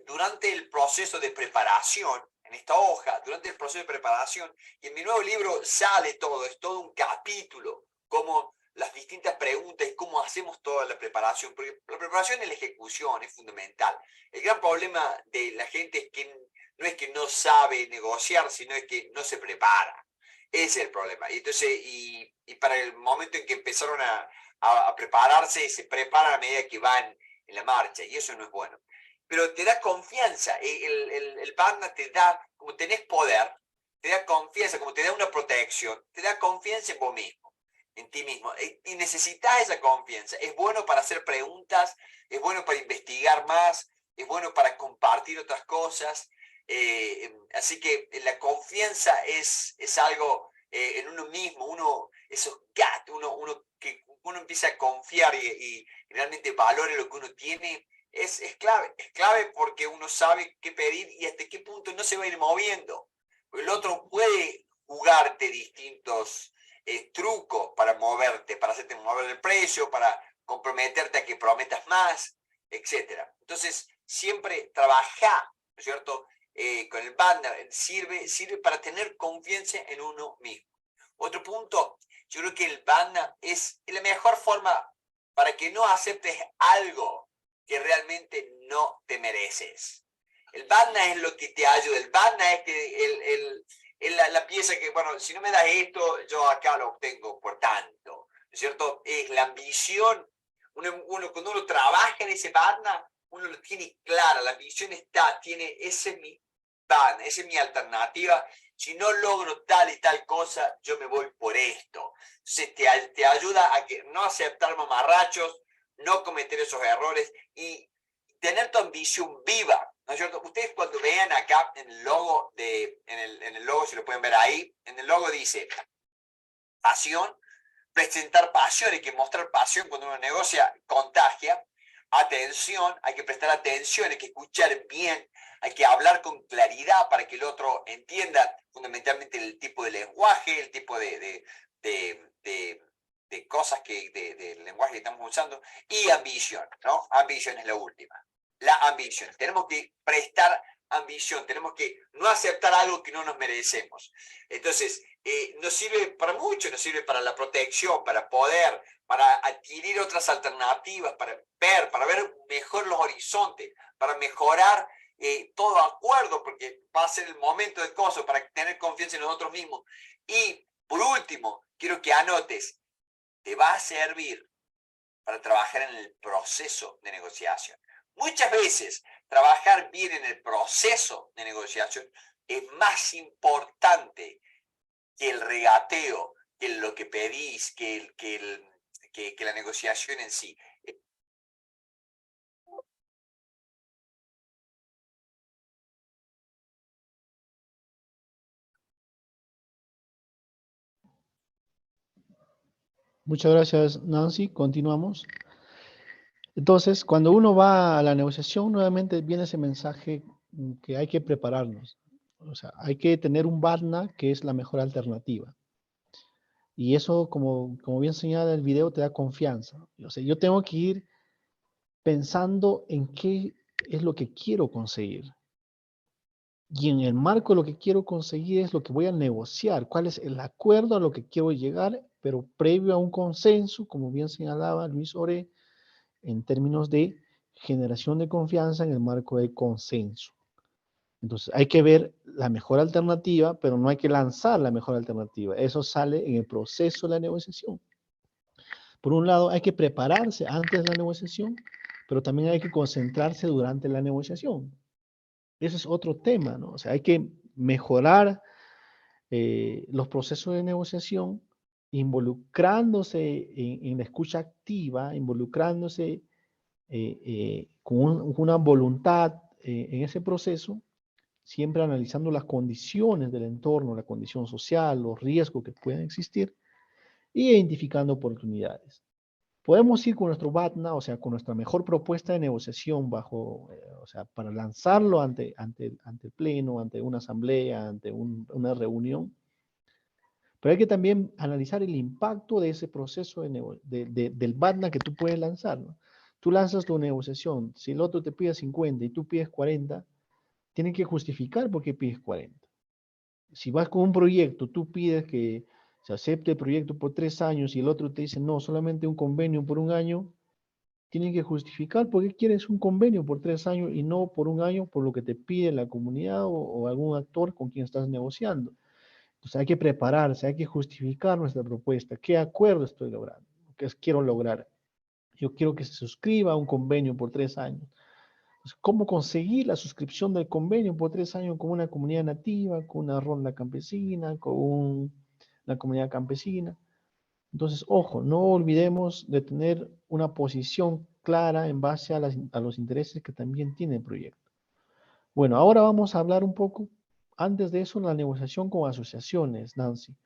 durante el proceso de preparación, en esta hoja, durante el proceso de preparación, y en mi nuevo libro sale todo, es todo un capítulo, como las distintas preguntas y cómo hacemos toda la preparación, porque la preparación y la ejecución es fundamental. El gran problema de la gente es que no es que no sabe negociar, sino es que no se prepara. Ese es el problema. Y entonces, y para el momento en que empezaron a prepararse, se preparan a medida que van en la marcha, y eso no es bueno. Pero te da confianza, el partner te da, como tenés poder, te da confianza, como te da una protección, te da confianza en vos mismo, en ti mismo, y necesitas esa confianza. Es bueno para hacer preguntas, es bueno para investigar más, es bueno para compartir otras cosas, así que la confianza es algo en uno mismo, uno empieza a confiar y realmente valore lo que uno tiene. Es clave porque uno sabe qué pedir y hasta qué punto no se va a ir moviendo. El otro puede jugarte distintos trucos para moverte, para hacerte mover el precio, para comprometerte a que prometas más, etc. Entonces, siempre trabaja, ¿no es cierto? Con el partner sirve para tener confianza en uno mismo. Otro punto, yo creo que el partner es la mejor forma para que no aceptes algo que realmente no te mereces. El Badna es lo que te ayuda. El Badna es que la pieza que, bueno, si no me das esto, yo acá lo obtengo por tanto. ¿No es cierto? Es la ambición. Cuando uno trabaja en ese Badna, uno lo tiene clara. La ambición ese es mi Badna, esa es mi alternativa. Si no logro tal y tal cosa, yo me voy por esto. Entonces te ayuda a que no aceptar mamarrachos, no cometer esos errores y tener tu ambición viva, ¿no es cierto? Ustedes cuando vean acá en el logo, en el logo, si lo pueden ver ahí, en el logo dice pasión, presentar pasión, hay que mostrar pasión cuando uno negocia, contagia, atención, hay que prestar atención, hay que escuchar bien, hay que hablar con claridad para que el otro entienda fundamentalmente el tipo de lenguaje, el tipo de cosas del lenguaje que estamos usando, y ambición, ¿no? Ambición es la última. La ambición. Tenemos que prestar ambición, tenemos que no aceptar algo que no nos merecemos. Entonces, nos sirve para mucho, nos sirve para la protección, para poder, para adquirir otras alternativas, para ver mejor los horizontes, para mejorar todo acuerdo, porque va a ser el momento de cosas, para tener confianza en nosotros mismos. Y, por último, quiero que anotes, te va a servir para trabajar en el proceso de negociación. Muchas veces, trabajar bien en el proceso de negociación es más importante que el regateo, que lo que pedís, que la negociación en sí. Muchas gracias, Nancy. Continuamos. Entonces, cuando uno va a la negociación, nuevamente viene ese mensaje que hay que prepararnos. O sea, hay que tener un BATNA que es la mejor alternativa. Y eso, como bien señala el video, te da confianza. O sea, yo tengo que ir pensando en qué es lo que quiero conseguir. Y en el marco de lo que quiero conseguir es lo que voy a negociar, cuál es el acuerdo a lo que quiero llegar, pero previo a un consenso, como bien señalaba Luis Oré, en términos de generación de confianza en el marco del consenso. Entonces, hay que ver la mejor alternativa, pero no hay que lanzar la mejor alternativa. Eso sale en el proceso de la negociación. Por un lado, hay que prepararse antes de la negociación, pero también hay que concentrarse durante la negociación. Ese es otro tema, ¿no? O sea, hay que mejorar los procesos de negociación involucrándose en la escucha activa, involucrándose con una voluntad en ese proceso, siempre analizando las condiciones del entorno, la condición social, los riesgos que pueden existir, y identificando oportunidades. Podemos ir con nuestro BATNA, o sea, con nuestra mejor propuesta de negociación bajo, o sea, para lanzarlo ante el pleno, ante una asamblea, ante una reunión. Pero hay que también analizar el impacto de ese proceso del BATNA que tú puedes lanzar, ¿no? Tú lanzas tu negociación, si el otro te pide 50 y tú pides 40, tienes que justificar por qué pides 40. Si vas con un proyecto, tú pides que se acepte el proyecto por 3 años y el otro te dice, no, solamente un convenio por un año, tienes que justificar por qué quieres un convenio por 3 años y no por un año por lo que te pide la comunidad o algún actor con quien estás negociando. Entonces hay que prepararse, hay que justificar nuestra propuesta. ¿Qué acuerdo estoy logrando? ¿Qué quiero lograr? Yo quiero que se suscriba a un convenio por 3 años. Entonces, ¿cómo conseguir la suscripción del convenio por 3 años con una comunidad nativa, con una ronda campesina, con una comunidad campesina? Entonces, ojo, no olvidemos de tener una posición clara en base a los intereses que también tiene el proyecto. Bueno, ahora vamos a hablar un poco, antes de eso, la negociación con asociaciones, Nancy.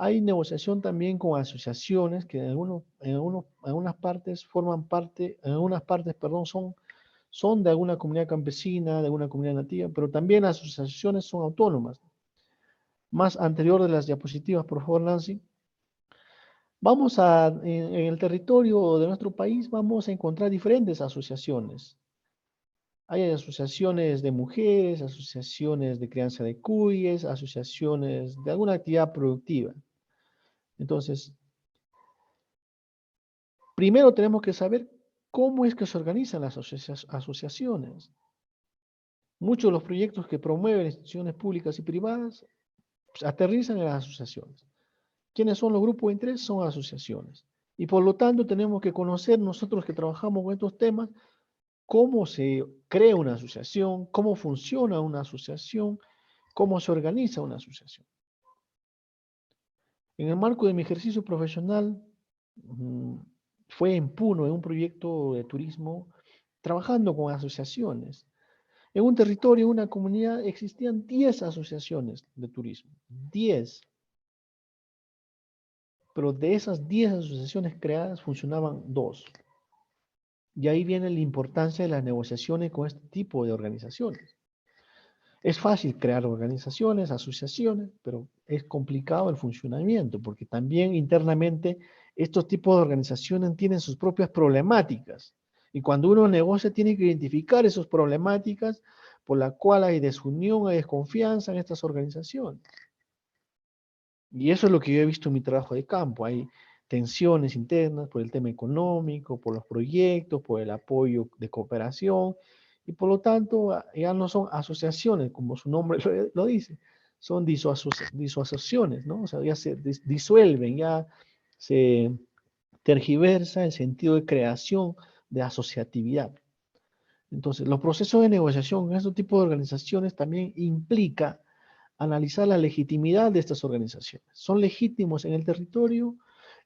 Hay negociación también con asociaciones que en algunas partes forman parte, en algunas partes, perdón, son de alguna comunidad campesina, de alguna comunidad nativa, pero también las asociaciones son autónomas. Más anterior de las diapositivas, por favor, Nancy. En el territorio de nuestro país vamos a encontrar diferentes asociaciones. Hay asociaciones de mujeres, asociaciones de crianza de cuyes, asociaciones de alguna actividad productiva. Entonces, primero tenemos que saber cómo es que se organizan las asociaciones. Muchos de los proyectos que promueven instituciones públicas y privadas pues, aterrizan en las asociaciones. ¿Quiénes son los grupos de interés? Son asociaciones. Y por lo tanto tenemos que conocer nosotros que trabajamos con estos temas, cómo se crea una asociación, cómo funciona una asociación, cómo se organiza una asociación. En el marco de mi ejercicio profesional, fue en Puno, en un proyecto de turismo, trabajando con asociaciones. En un territorio, en una comunidad, existían 10 asociaciones de turismo. 10. Pero de esas 10 asociaciones creadas, funcionaban 2. Y ahí viene la importancia de las negociaciones con este tipo de organizaciones. Es fácil crear organizaciones, asociaciones, pero es complicado el funcionamiento, porque también internamente estos tipos de organizaciones tienen sus propias problemáticas. Y cuando uno negocia, tiene que identificar esas problemáticas por las cuales hay desunión, hay desconfianza en estas organizaciones. Y eso es lo que yo he visto en mi trabajo de campo. Hay tensiones internas por el tema económico, por los proyectos, por el apoyo de cooperación, y por lo tanto ya no son asociaciones, como su nombre lo dice, son disociaciones, ¿no? O sea, ya se disuelven, ya se tergiversa el sentido de creación de asociatividad. Entonces, los procesos de negociación en este tipo de organizaciones también implica analizar la legitimidad de estas organizaciones. ¿Son legítimos en el territorio?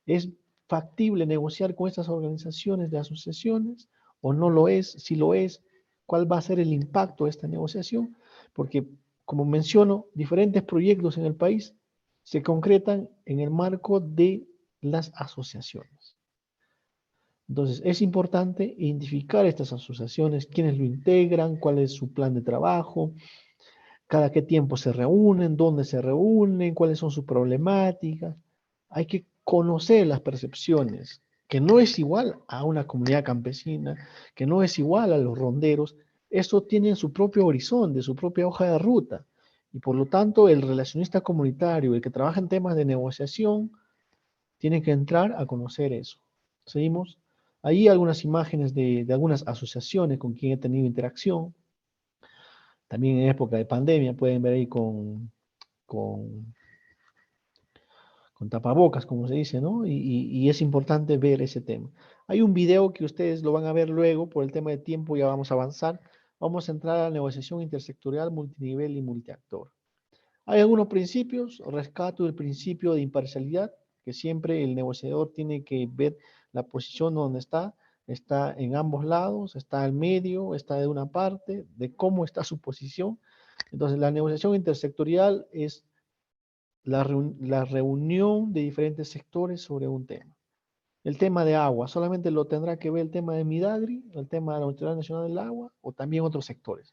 ¿Es factible negociar con estas organizaciones de asociaciones o no lo es? Si lo es, ¿cuál va a ser el impacto de esta negociación? Porque, como menciono, diferentes proyectos en el país se concretan en el marco de las asociaciones. Entonces, es importante identificar estas asociaciones, quiénes lo integran, cuál es su plan de trabajo, cada qué tiempo se reúnen, dónde se reúnen, cuáles son sus problemáticas. Hay que conocer las percepciones, que no es igual a una comunidad campesina, que no es igual a los ronderos. Estos tienen su propio horizonte, su propia hoja de ruta. Y por lo tanto, el relacionista comunitario, el que trabaja en temas de negociación, tiene que entrar a conocer eso. ¿Seguimos? Ahí algunas imágenes de algunas asociaciones con quien he tenido interacción. También en época de pandemia pueden ver ahí con tapabocas, como se dice, ¿no? Y es importante ver ese tema. Hay un video que ustedes lo van a ver luego, por el tema de tiempo ya vamos a avanzar. Vamos a entrar a la negociación intersectorial, multinivel y multiactor. Hay algunos principios, rescato el principio de imparcialidad, que siempre el negociador tiene que ver la posición donde está en ambos lados, está al medio, está de una parte, de cómo está su posición. Entonces, la negociación intersectorial es la reunión de diferentes sectores sobre un tema. El tema de agua, solamente lo tendrá que ver el tema de Midagri, el tema de la Autoridad Nacional del Agua, o también otros sectores.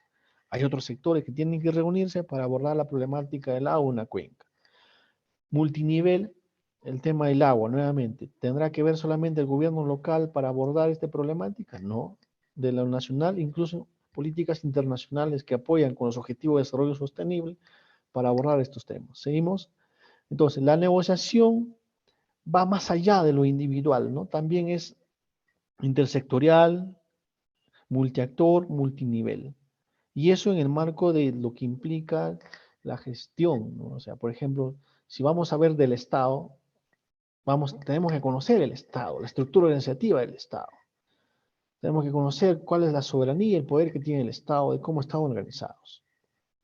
Hay otros sectores que tienen que reunirse para abordar la problemática del agua en una cuenca. Multinivel, el tema del agua, nuevamente, ¿tendrá que ver solamente el gobierno local para abordar esta problemática? No, de lo nacional, incluso políticas internacionales que apoyan con los objetivos de desarrollo sostenible para abordar estos temas. ¿Seguimos? Entonces, la negociación va más allá de lo individual, ¿no? También es intersectorial, multiactor, multinivel. Y eso en el marco de lo que implica la gestión, ¿no? O sea, por ejemplo, si vamos a ver del Estado, tenemos que conocer el Estado, la estructura organizativa del Estado. Tenemos que conocer cuál es la soberanía y el poder que tiene el Estado, de cómo están organizados,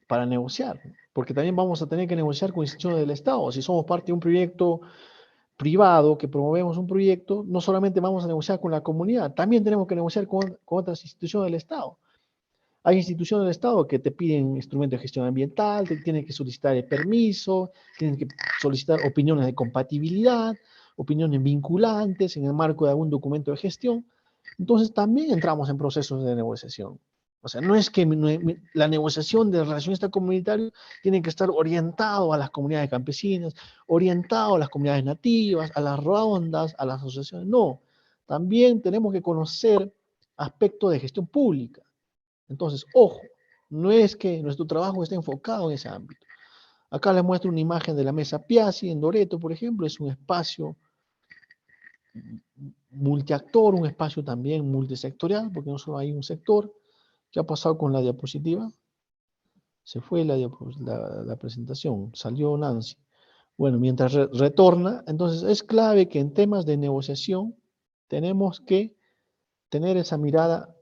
para negociar. Porque también vamos a tener que negociar con instituciones del Estado. Si somos parte de un proyecto privado, que promovemos un proyecto, no solamente vamos a negociar con la comunidad, también tenemos que negociar con otras instituciones del Estado. Hay instituciones del Estado que te piden instrumentos de gestión ambiental, te tienen que solicitar el permiso, tienen que solicitar opiniones de compatibilidad, opiniones vinculantes en el marco de algún documento de gestión. Entonces también entramos en procesos de negociación. O sea, no es que la negociación del relacionista comunitario tiene que estar orientado a las comunidades campesinas, orientado a las comunidades nativas, a las rondas, a las asociaciones. No, también tenemos que conocer aspectos de gestión pública. Entonces, ojo, no es que nuestro trabajo esté enfocado en ese ámbito. Acá les muestro una imagen de la Mesa Piazzi en Loreto, por ejemplo, es un espacio multiactor, un espacio también multisectorial, porque no solo hay un sector. ¿Qué ha pasado con la diapositiva? Se fue la presentación, salió Nancy. Bueno, mientras retorna, entonces es clave que en temas de negociación tenemos que tener esa mirada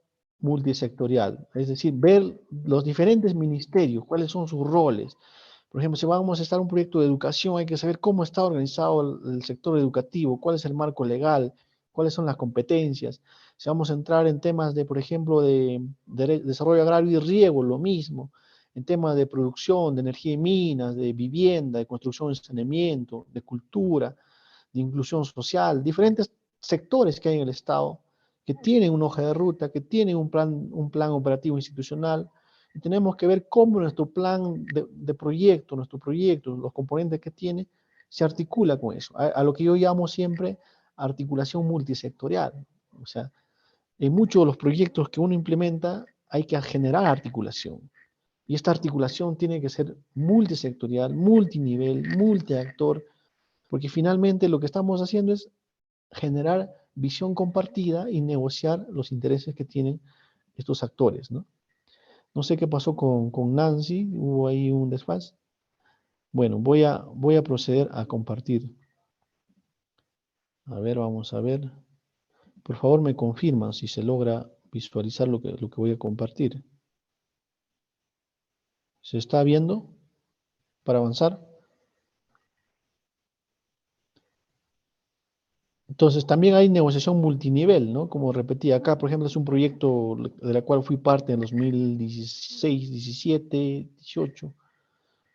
multisectorial, es decir, ver los diferentes ministerios, cuáles son sus roles. Por ejemplo, si vamos a estar en un proyecto de educación, hay que saber cómo está organizado el sector educativo, cuál es el marco legal, cuáles son las competencias. Si vamos a entrar en temas de, por ejemplo, de desarrollo agrario y riego, lo mismo. En temas de producción, de energía y minas, de vivienda, de construcción y saneamiento, de cultura, de inclusión social, diferentes sectores que hay en el Estado que tienen una hoja de ruta, que tienen un plan operativo institucional, y tenemos que ver cómo nuestro plan de proyecto, los componentes que tiene, se articula con eso, a lo que yo llamo siempre articulación multisectorial. O sea, en muchos de los proyectos que uno implementa hay que generar articulación. Y esta articulación tiene que ser multisectorial, multinivel, multiactor, porque finalmente lo que estamos haciendo es generar visión compartida y negociar los intereses que tienen estos actores, ¿no? No sé qué pasó con Nancy, hubo ahí un desfase. Bueno, voy a proceder a compartir. A ver, vamos a ver. Por favor, me confirman si se logra visualizar lo que voy a compartir. ¿Se está viendo? para avanzar. Entonces, también hay negociación multinivel, ¿no? Como repetí acá, por ejemplo, es un proyecto de la cual fui parte en 2016, 17, 18,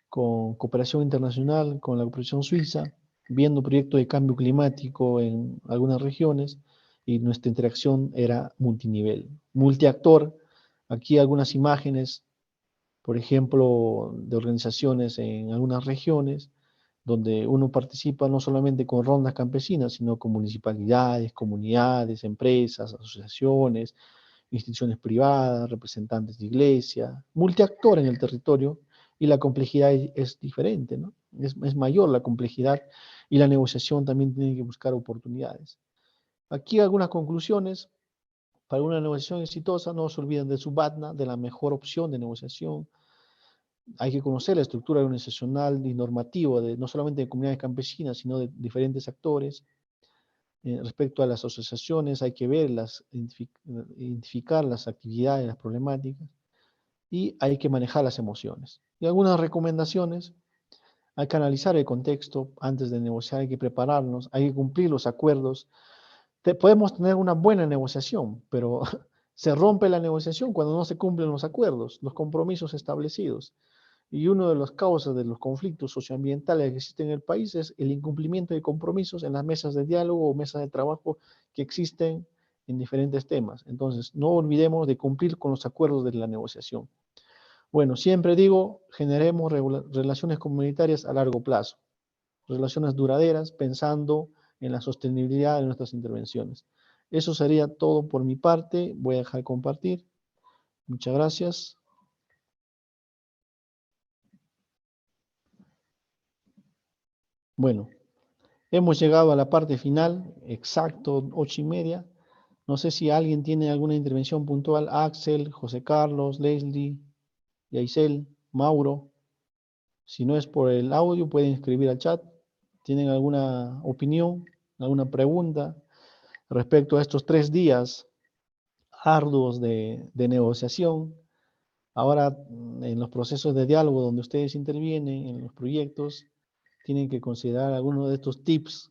con cooperación internacional, con la cooperación suiza, viendo proyectos de cambio climático en algunas regiones, y nuestra interacción era multinivel, multiactor. Aquí algunas imágenes, por ejemplo, de organizaciones en algunas regiones, donde uno participa no solamente con rondas campesinas, sino con municipalidades, comunidades, empresas, asociaciones, instituciones privadas, representantes de iglesia, multiactor en el territorio, y la complejidad es diferente, ¿no? Es mayor la complejidad, y la negociación también tiene que buscar oportunidades. Aquí algunas conclusiones. Para una negociación exitosa, no se olviden de su BATNA, de la mejor opción de negociación. Hay que conocer la estructura organizacional y normativa de, no solamente de comunidades campesinas, sino de diferentes actores. Respecto a las asociaciones, hay que verlas, identificar las actividades, las problemáticas, y hay que manejar las emociones. Y algunas recomendaciones: hay que analizar el contexto antes de negociar, hay que prepararnos, hay que cumplir los acuerdos. Podemos tener una buena negociación, pero se rompe la negociación cuando no se cumplen los acuerdos, los compromisos establecidos. Y una de las causas de los conflictos socioambientales que existen en el país es el incumplimiento de compromisos en las mesas de diálogo o mesas de trabajo que existen en diferentes temas. Entonces, no olvidemos de cumplir con los acuerdos de la negociación. Bueno, siempre digo, generemos relaciones comunitarias a largo plazo, relaciones duraderas, pensando en la sostenibilidad de nuestras intervenciones. Eso sería todo por mi parte. Voy a dejar de compartir. Muchas gracias. Bueno, hemos llegado a la parte final, exacto 8:30. No sé si alguien tiene alguna intervención puntual. Axel, José Carlos, Leslie, Yaisel, Mauro. Si no es por el audio, pueden escribir al chat. ¿Tienen alguna opinión, alguna pregunta respecto a estos 3 días arduos de negociación? Ahora, en los procesos de diálogo donde ustedes intervienen, en los proyectos, tienen que considerar algunos de estos tips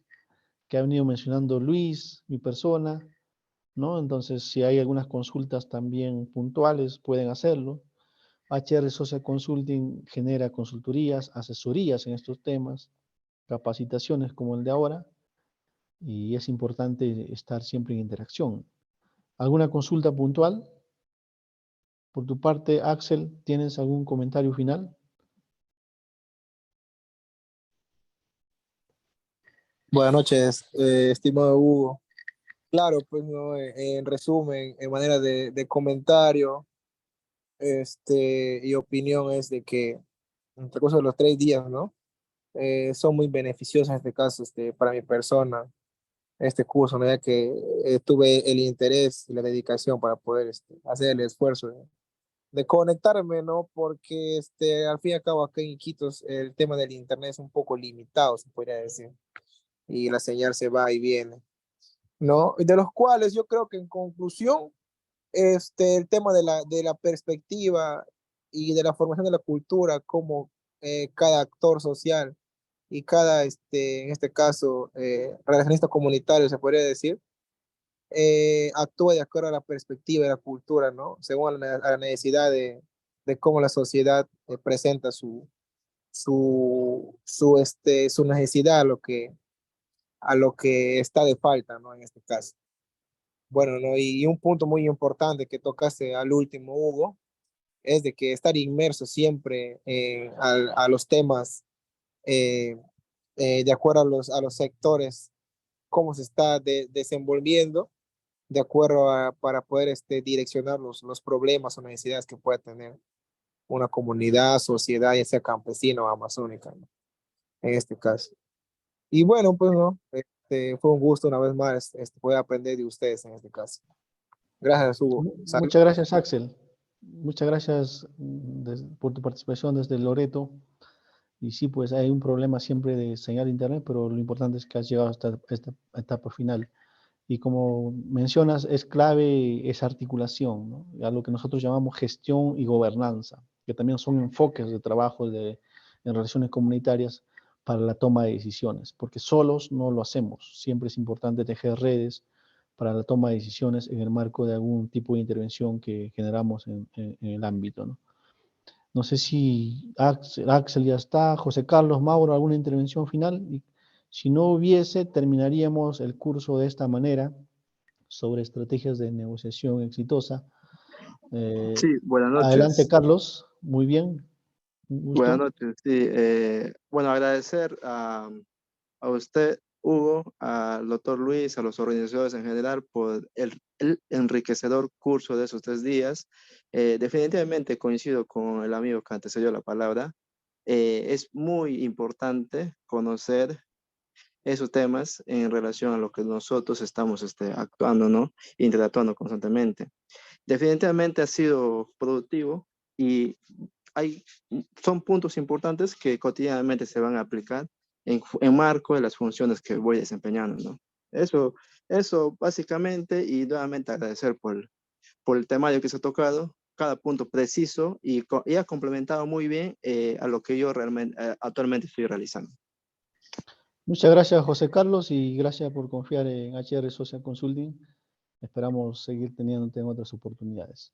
que ha venido mencionando Luis, mi persona, ¿no? Entonces, si hay algunas consultas también puntuales, pueden hacerlo. HR Social Consulting genera consultorías, asesorías en estos temas, capacitaciones como el de ahora, y es importante estar siempre en interacción. ¿Alguna consulta puntual? Por tu parte, Axel, ¿tienes algún comentario final? Buenas noches, estimado Hugo. Claro, pues no, en resumen, en manera de comentario, y opinión es de que en el curso de los 3 días, ¿no? Son muy beneficiosos en este caso, para mi persona, este curso, ¿no? Ya que tuve el interés y la dedicación para poder hacer el esfuerzo de conectarme, ¿no? Porque al fin y al cabo acá en Iquitos el tema del internet es un poco limitado, se podría decir, y la señal se va y viene. ¿No? De los cuales yo creo que en conclusión, el tema de la perspectiva y de la formación de la cultura, como cada actor social y cada, en este caso, relacionista comunitario, se podría decir, actúa de acuerdo a la perspectiva de la cultura, ¿no? Según a la necesidad de cómo la sociedad presenta su necesidad a lo que está de falta, ¿no? En este caso. Bueno, ¿no? Y un punto muy importante que tocaste al último, Hugo, es de que estar inmerso siempre a los temas, eh, de acuerdo a los sectores, cómo se está desenvolviendo, de acuerdo para poder direccionar los problemas o necesidades que pueda tener una comunidad, sociedad, ya sea campesina o amazónica, ¿no? En este caso. Y bueno, pues no, fue un gusto una vez más poder aprender de ustedes en este caso. Gracias, Hugo. Salud. Muchas gracias, Axel. Muchas gracias por tu participación desde Loreto. Y sí, pues hay un problema siempre de señal de internet, pero lo importante es que has llegado hasta esta etapa final. Y como mencionas, es clave esa articulación, ¿no? A lo que nosotros llamamos gestión y gobernanza, que también son enfoques de trabajo en en relaciones comunitarias para la toma de decisiones, porque solos no lo hacemos. Siempre es importante tejer redes para la toma de decisiones en el marco de algún tipo de intervención que generamos en el ámbito, ¿no? No sé si Axel ya está, José Carlos, Mauro, ¿alguna intervención final? Y si no hubiese, terminaríamos el curso de esta manera sobre estrategias de negociación exitosa. Sí, buenas Adelante, noches. Carlos. Muy bien. Un Buenas gusto. noches. Sí, bueno, agradecer a usted, Hugo, al doctor Luis, a los organizadores en general por el enriquecedor curso de esos 3 días. Definitivamente coincido con el amigo que antecedió la palabra. Es muy importante conocer esos temas en relación a lo que nosotros estamos actuando, ¿no? Interactuando constantemente. Definitivamente ha sido productivo y son puntos importantes que cotidianamente se van a aplicar en marco de las funciones que voy desempeñando, ¿no? Eso básicamente, y nuevamente agradecer por el temario que se ha tocado, cada punto preciso y ha complementado muy bien a lo que yo realmente actualmente estoy realizando. Muchas gracias, José Carlos, y gracias por confiar en HR Social Consulting. Esperamos seguir teniéndote en otras oportunidades.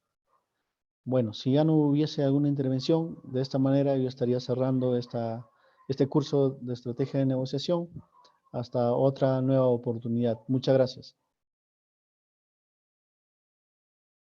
Bueno, si ya no hubiese alguna intervención, de esta manera yo estaría cerrando este curso de estrategia de negociación hasta otra nueva oportunidad. Muchas gracias.